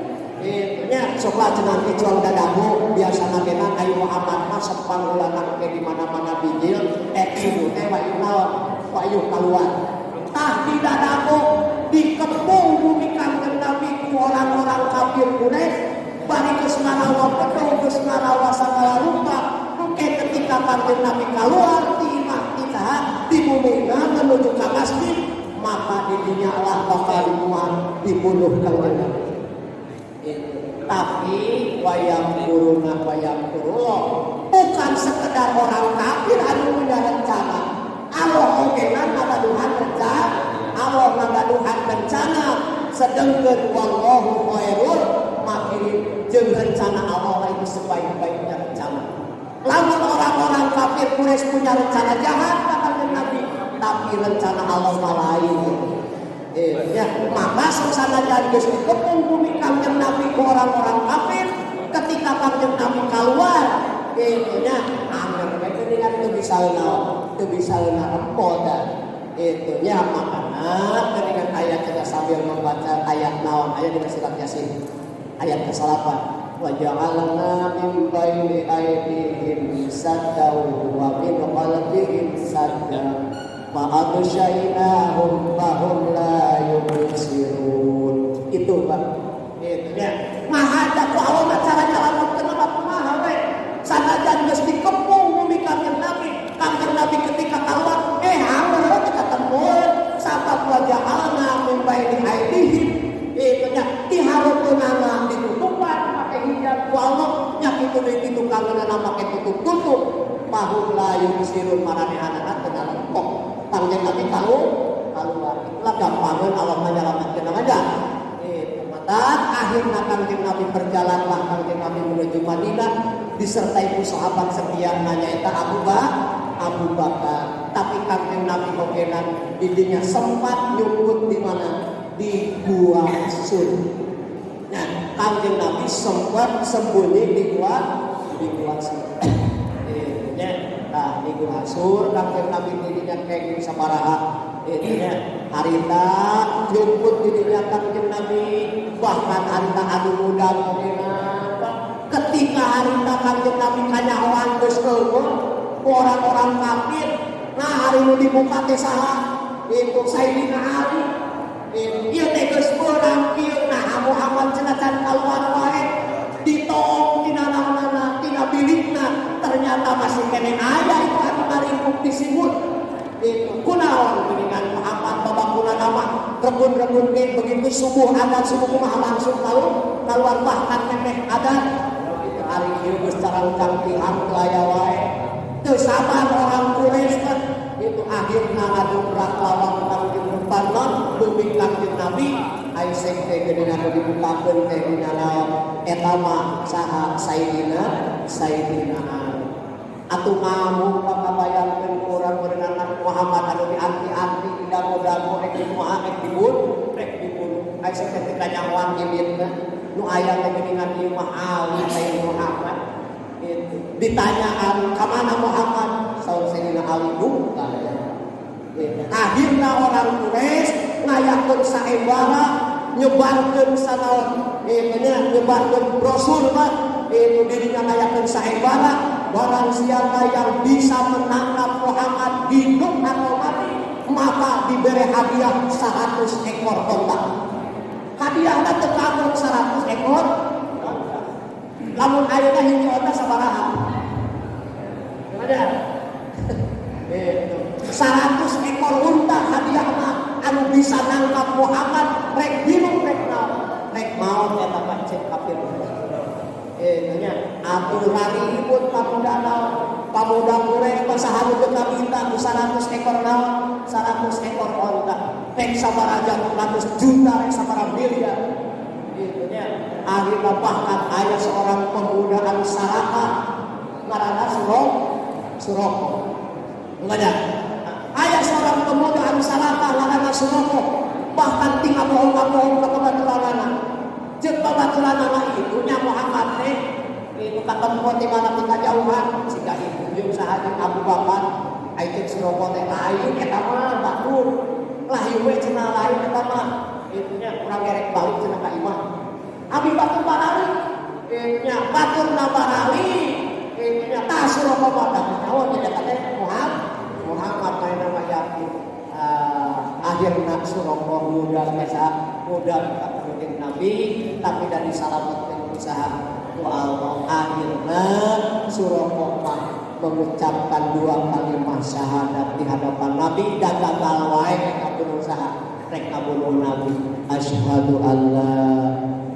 Nya sok lajengan ke jual dadamu biasana geuna ayu Muhammad mah sepang ulangan ke di mana-mana bijil ibu teh wa ieu kaluar. Tah di dadamu dikepung bumi Kanjeng Nabi ku orang-orang kafir Quraisy. Bari geus ngarawa penuh, geus ngarawa sagala rupa. Oke, ketika Kanjeng Nabi keluar di kita di bumi menuju ke masjid, maka didinya Allah bakal dibunuh Kanjeng Nabi. Tapi wayang kurullah bukan sekedar orang kafir anu punya rencana. Allah ogenan ngagaduhan rencana sedengkeun wallahu khairul makirin jeung rencana Allah itu sebaik-baiknya rencana. Lamun orang-orang kafir Quraisy punya rencana jahat kata Nabi, tapi rencana Allah lain. Maka sanajan geus dikepung bumi Kanjeng Nabi ku orang-orang kafir, ketika Kanjeng Nabi keluar, angger we geuningan teu bisa empot itunya makana geuningan ayat kita sambil membaca ayat naon aya dina surat Yasin ayat ke-8 wa ja'alna min baini aydihim saddan wa min khalfihim saddan fa aghshaynahum fahum la yubsirun. Itu Pak itunya maha ku Allah cara jalan kenapa kumaha we sanajan geus dikepung bumi Kanjeng Nabi ketika keluar hampir ketemu sabab wajah alna min baini aydihim itunya dihareupeunana ditutupan make hijab ku Allah nya kitu deui kitu kangeunana make tutup mahum la yusirun maranehanana teu nalempok Kanjeng Nabi keluar itulah gampangeun Allah menyelamatkeun aja. Akhirnya Kanjeng Nabi berjalanlah Kanjeng Nabi menuju Madinah disertai sahabat sekian nyaeta Abu Bakar. Tapi Kanjeng Nabi ogenan didinya sempat nyumput di mana? Di Gua Sur. Nah, Kanjeng Nabi sempat sembunyi di Gua Sur. Di Gua Sur Kanjeng Nabi didinya kenging sabaraha. harita jemput dirinya Kanjeng Nabi bahkan anta anu muda ketika harita Kanjeng Nabi kanyahoan geus eueuh orang-orang kafir nah hari nu dibuka teh saha itu Sayyidina Ali ieu teh geus beurang kieu nah Muhammad cenah can kaluar wae ditong tina naonana tina bilikna ternyata masih kene aya itu anu ngaringkuk disimut itu kunaon geuningan Muhammad babakuna nama rebun-rebun ge begitu subuh adzan subuh kumaha langsung kaluar bahkan memeh adzan itu hari ieu geus carang-carang tihang teu aya wae teu sabar orang Quraisy kan itu akhirna ngadubrak lawan Kanjeng depanna dugi Kanjeng Nabi ai sek teh geunina nu dibukakeun teh dina eta mah saha Sayyidina Ali atuh ngamuk pakabayangkeun urang berenang Muhammad anu dianti-anti didago-dago rek dibunuh ai sek teh kanyawan gimitna nu aya teh geuningan ieu mah Ali Sayyidina Muhammad itu ditanyaan ka mana Muhammad saur Sayyidina Ali bukan akhirna orang Quraisy ngayakeun saembara nyebarkeun sanaon nyebarkeun brosur mah itu dirinya ngayakeun saembara barang siapa yang bisa menangkap Muhammad hidup atau mati maka diberi hadiah 100 ekor onta hadiahna teu kaget 100 ekor lamun ayeuna hiji onta sabaraha ada 100 ekor unta hadiahna anu bisa nangkap Muhammad rek hirup rek maot eta pacet kafir nya atur raribut pamuda Quraisy pasaha nu minta 100 ekor naon 100 ekor onta rek sabaraha 100 juta rek sabaraha miliar gitu nya akhirna bahkan aya seorang pemuda anu saraka ngaranna Suroko ada aya seorang pemuda anu saraka ngaranna Suroko bahkan tinggal bohong-bohong ke babaturanana jeung babaturanana itu nya Muhammad teh itu ketemu di mana kita jauhan siga ibu jeung sahaja Abu Bakar aya Suroko teh lain eta mah batur lahiu we cenah lain eta mah itu nya urang gerek balik cenah ka imah abi batur barali nya baturna barali nya tah Suroko mah naon nya teh Muhammad main nama yakin akhirna Suroko muda Kanjeng Nabi tapi dari salametkeun usaha ku Allah akhirna Suroko mah mengucapkan 2 kalimat syahadat di hadapan Nabi dan gagal wae berusaha rek ngabunuh Nabi asyhadu alla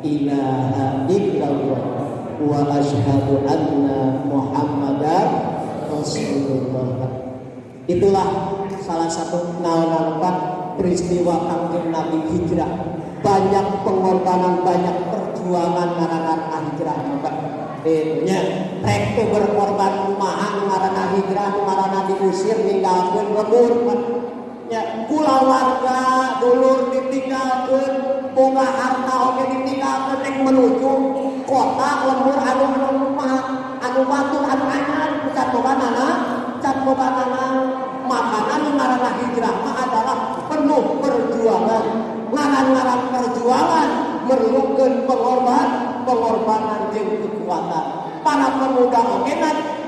ilaha illallah wa asyhadu anna Muhammadar Rasulullah. Itulah salah satu naon-naon peristiwa Kanjeng Nabi hijrah. Banyak pengorbanan, banyak perjuangan ngaranna hijrah maka nya rek teu berkorban kumaha ngaranna hijrah ngaranna diusir ninggalkeun lembur nya kulawarga dulur ditinggalkeun boga harta oge ditinggalkeun rek menuju kota lembur anu kumaha anu batur anu anyar bukan boganana makanan ngaranna hijrah mah adalah penuh perjuangan ngaran-ngaran perjuangan merlukeun pengorbanan jeung kekuatan para pemuda oge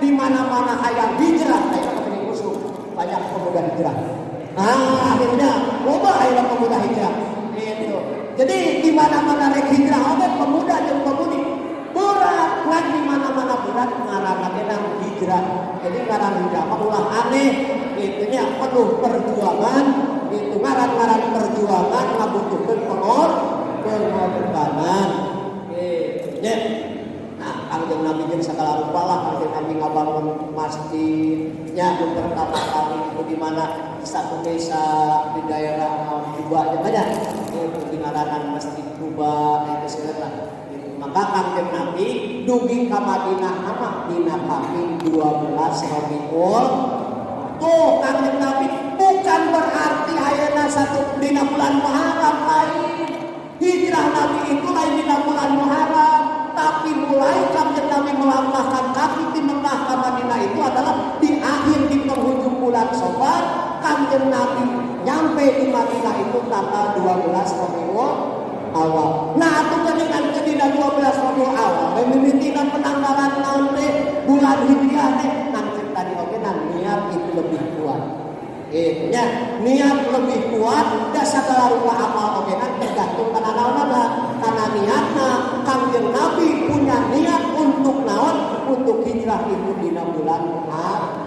di mana-mana hayang hijrah aya kene musuh banyak pemuda hijrah akhirnya loba aya pemuda hijrah gitu jadi di mana-mana rek hijrah oge pemuda jeung pemudi berat lan di mana-mana berat ngaranna teh hijrah jadi ngaran hijrah mah ulah aneh itunya penuh perjuangan itu ngaran-ngaran perjuangan ngabutuhkeun pengorbanan nya nah Kanjeng Nabi jeung sagala rupa lah Kanjeng Nabi ngabangun masjidnya beberapa kali itu di mana di satu desa di daerah Kuba aja itu di ngaranan Masjid Kuba itu segala maka Kanjeng Nabi dugi ka Madinah nama dina kaping 12 Rabiul tuh Kanjeng Nabi bukan berarti ayeuna satu dina bulan Muharram lain hijrah Nabi itu lain dina bulan Muharram tapi mulai Kanjeng Nabi melangkahkan kaki di Mekah ke Madinah itu adalah di akhir di penghujung bulan Syawal Kanjeng Nabi yang sampai di Madinah itu tanggal 12 Rabiul Awal. Nah, aku keningan kedina 12 Rabiul Awal, memimikinan penanggalan nanti bulan Hijriah nanti tadi oke, niat itu lebih kuat. Ya, niat lebih kuat dan segala rupa amal oke tergantung karena karena niatnya Kanjeng Nabi punya niat untuk naon, untuk hijrah itu di bulan Muharram.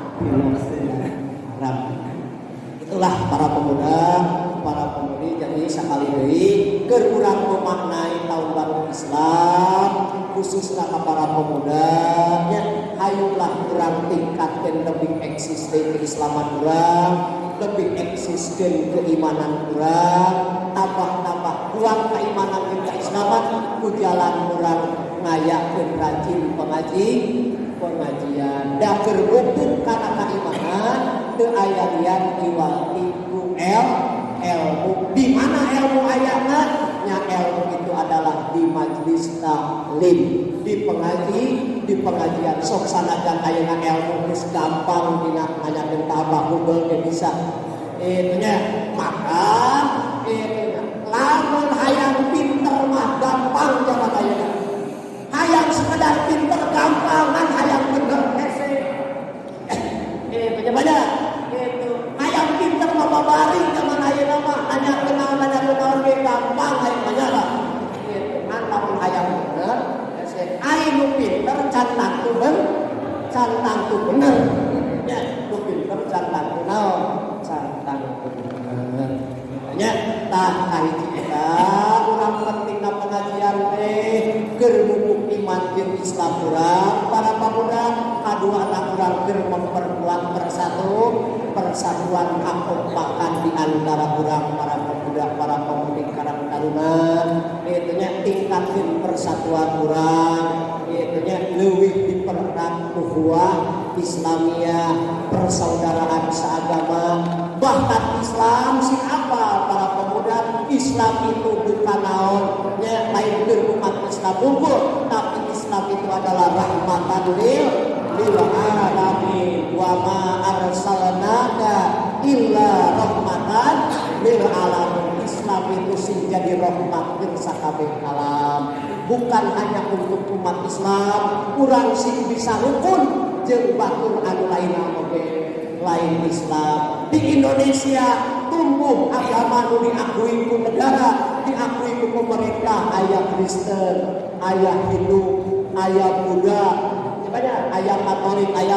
Itulah para pemuda, para pemudi. Jadi sekali deui keur urang memaknai tahun baru Islam khususnya para pemuda nya hayulah urang tingkatkeun lebih eksisten keislaman urang, lebih eksisten keimanan urang, tambah kuat keimanan dan keislaman ku jalan urang ngayakeun rajin pengajian da keur rukun kana keimanan teu aya lian iwati ku ilmu. Di mana ilmu ayatnya? Nya ilmu itu adalah di majlis taklim, di pengajian. Sok sanajan ayeuna ilmu geus gampang dina nganyakeun ka Abah Google ge bisa. Itu nya maka lamun hayang pinter mah gampang jalan ayeuna. Hayang sekedar pinter gampang, kan hayang bener hese. Banyak itu hayang pinter mah babari zaman ayeuna mah hanya kenal ge gampang hayang banyak. Itu kan lamun hayang bener hese ai nu pinter can tangtu bener. Ya, nu pinter can tangtu naon? Can tangtu bener. Nya tah kahiji eta urang pentingna pengajian teh keur mupuk iman jeung Islam urang para pemuda, kadua anak urang keur memperkuat persatuan kakompakan di antara urang para pemuda, para pemudi karang taruna. Itu nya tingkatkeun persatuan urang, itu nya leuwih dipererat ukhuwah Islamiyah, persaudaraan seagama. Bahkan Islam si apa para pemuda, Islam itu bukan naon nya lain keur umat Islam unggul, tapi Islam itu adalah rahmatan lil alamin. Wa ma arsalnaka illa rahmatan lil alamin. Islam itu sing jadi rahmat jeung sakabeh alam, bukan hanya untuk umat Islam. Urang sing bisa rukun jeung batur anu lain oge lain Islam. Di Indonesia tumbuh agama nu diakui ku negara, diakui ku pemerintah, aya Kristen, aya Hindu, aya Buddha, aya Katolik, aya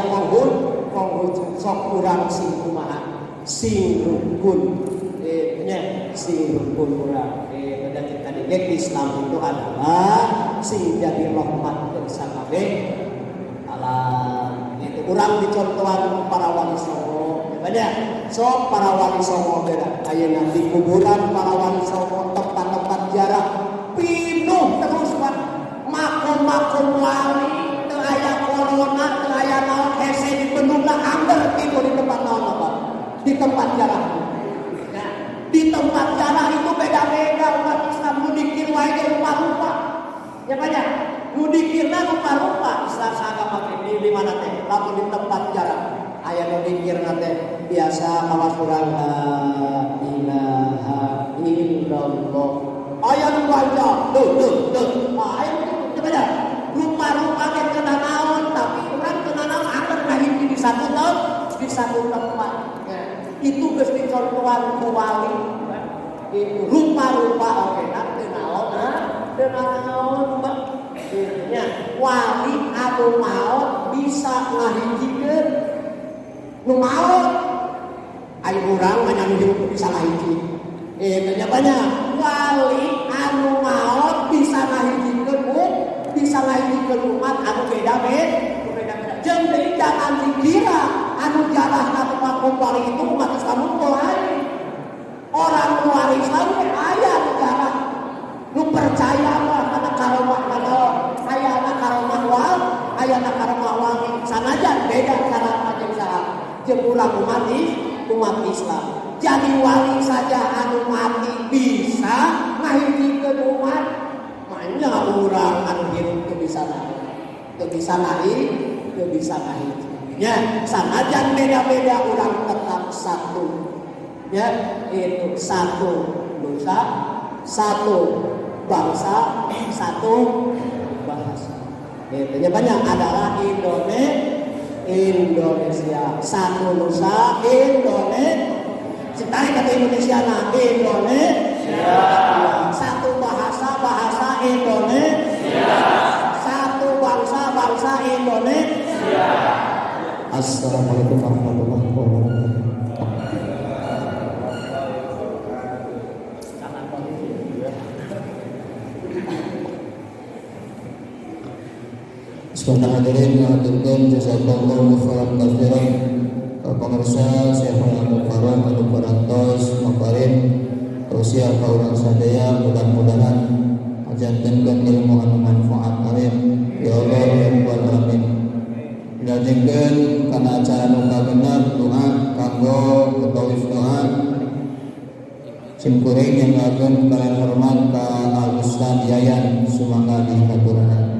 Konghucu. Sok urang sing kumaha? Sing rukun. Sing rukun urang. Tadi Islam itu adalah sing jadi rahmat jeung sakabeh alam. Itu urang dicontohan para wali songo. Sok para wali songo beda. Ayeuna di kuburan para wali songo tempat-tempat ziarah pinuh terus Pak. Makom-makom wali teu aya corona, teu aya naon hese dipendungna angger kitu di tempat naon Pak. Di tempat ziarah. Nah, di tempat ziarah itu beda-beda umat Islam nu dikir wae ge rupa-rupa. Ya banyak. Nu dikirna rupa-rupa Islam agama di mana teh? Lamun di tempat ziarah. Aya nu dikirna teh biasa mawas urang la ilaha illallah. Aya nu baca tuh. Aya nu baca rupa-rupa ge kena naon, tapi urang kena naon angker kahiji di satu tempat. Ya, itu geus dicontohan ku wali. Itu rupa-rupa oke teu naon, Mbak. Nya wali anu maot bisa ngahijikeun nu maot. Aya urang mah anu hirup bisa ngahiji. Itu nya banyak wali anu maot bisa ngahijikeun umat anu beda-beda. Jeung deui jangan dikira anu jalah anu makom wali itu umat Islam lain. Orang luar Islam aya nu jalah nu percaya mah kana karomah naon. Aya na karomah wal, aya na karomah wali. Sanajan beda cara jeung saha. Jeung urang umat Islam. Jadi wali saja anu mati bisa ngahijikeun umat. Manya urang anu hirup teu bisa ngahiji. Ya, sanajan beda-beda urang tetap satu. Ya, itu satu nusa, satu bangsa, satu bahasa. Itu banyak adalah Indonesia. Satu nusa, Indonesia. Citai kata Indonesia nah Indonesia. Satu bahasa, bahasa Indonesia. Satu bangsa, bangsa Indonesia. Assalamualaikum warahmatullahi wabarakatuh. Sebentar hadirin mengaturkan jazakallahu khairan katsiran pemirsa Syekh Abdul Karim Abdul Barantos Makarim tausiah ka urang sadaya mudah-mudahan ajantenkeun ilmu anu manfaat amin ya Allah ya rabbal alamin. Dilajengkeun kana acara nu kagenep doa kanggo ketawif doa simkuring yang ngakeun kalian hormat ka Al Ustaz Yayan sumangga di katuranan.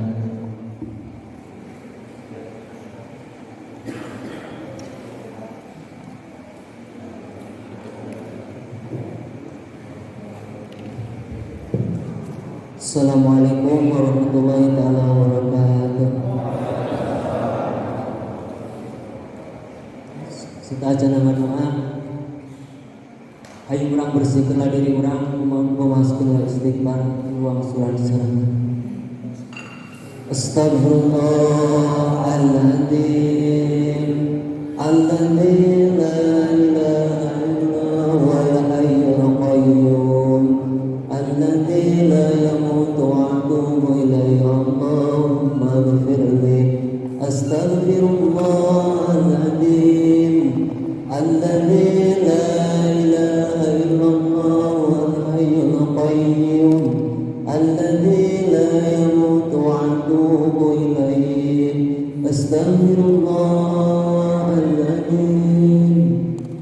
Assalamualaikum warahmatullahi taala wabarakatuh. Kita aja nama doa. Ayo orang bersihkanlah diri orang, memasukkan istighfar, ruang surat serana. Astaghfirullahaladzim, alladzi la ilaha illa huwal hayyul qayyum, alladzi la yamutu wa atubu ilaihi. Allahumma ighfirli. Astaghfirullahaladzim, alladzi la ilaha illallah wal hayyul qayyum, alladzi la yamutu wa atubu ilaihi. Astaghfirullahaladzim,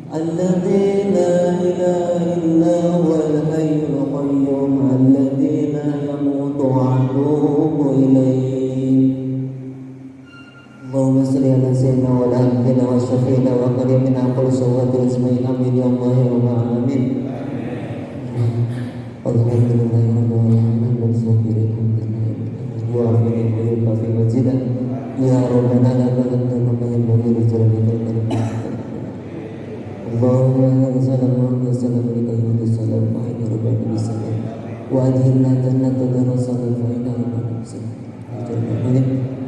alladzi la ilaha illa huwal hayyul qayyum, alladzi la yamutu wa atubu ilaihi. Allahumma salli ala sayyidina wa ala habibina wa syafiina wa karimina qul sawwatul ismail amin ya Allah ya rabbal alamin. Alhamdulillahi rabbil alamin wal sabirin wa afirin wa yuqafi majidan ya rabbana la taqaddam min bagi jalanina. Allahumma sallallahu wa sallam ala kalimati salam wa ala rabbina salam wa adhilna jannata darasal fa inna rabbana salam.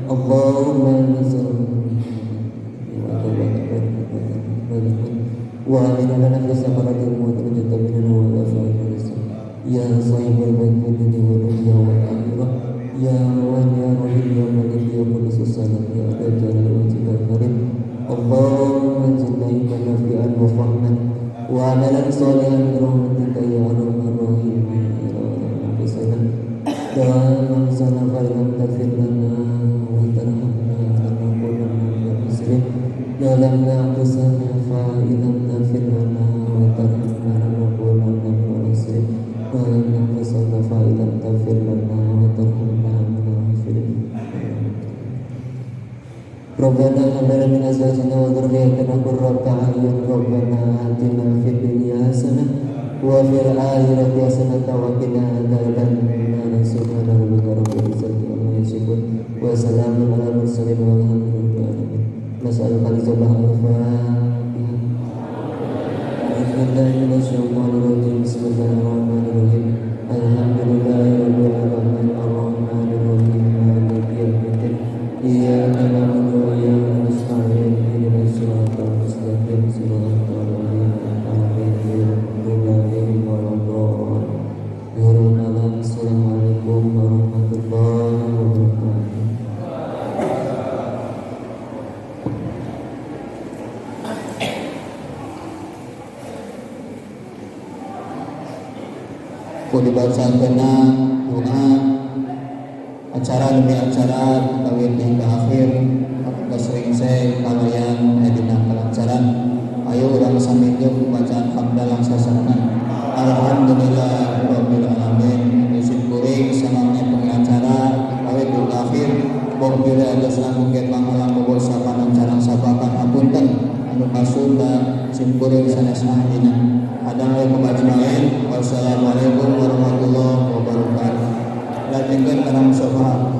Allahumma salli wa amin lana fi sakaratil maut wa tatabina wa la fa'il ya sahibul baiti wa dunya wa akhirah ya wa ya rahim ya malik ya qudus salam ya jalal wajhil karim. Allahumma jannina nafi'an wa fahman wa amalan salihan bi rahmatika ya arhamar rahimin ya rabbal alamin. Dan sana fa'ilam tafir lana dalam nafsana fa'ilam tafir lana wa tarhamna lanakunanna minal khasirin. Dalam nafsana fa'ilam tafir lana wa tarhamna minal khasirin. Rabbana hab lana min azwajina wa dhurriyyatina qurrata a'yun. Rabbana atina fid dunya hasanah wa fil akhirati hasanah wa qina adzabannar. Subhana rabbika rabbil izzati amma yasifun wa salamun alal mursalin walhamdulillahi rabbil alamin. Nas'aluka al-jannah al-fatihah. Bismillahi minasyaitonir rajim. Bismillahirrahmanirrahim. Alhamdulillahi rabbil alamin arrahmanir rahim maliki yaumiddin. Iyyaka na'budu wa iyyaka nasta'in ihdinas siratal mustaqim siratal ladzina an'amta 'alaihim ghairil maghdubi 'alaihim. Assalamualaikum warahmatullahi wabarakatuh. Dibaca kena doa acara demi acara kawin hingga akhir kesering saya kalian edina kelancaran. Ayo urang samingkeun bacaan hamdalah sasaran. Alhamdulillah rabbil alamin. Musim kuring samangnya pengacara kawin hingga akhir boh bila ada sanggup panghalang bobot sapanan carang sabakan hapunten anu kasunda sim kuring sanes ahdina. Wassalamualaikum warahmatullahi wabarakatuh. Lanjutkan karena musafahat.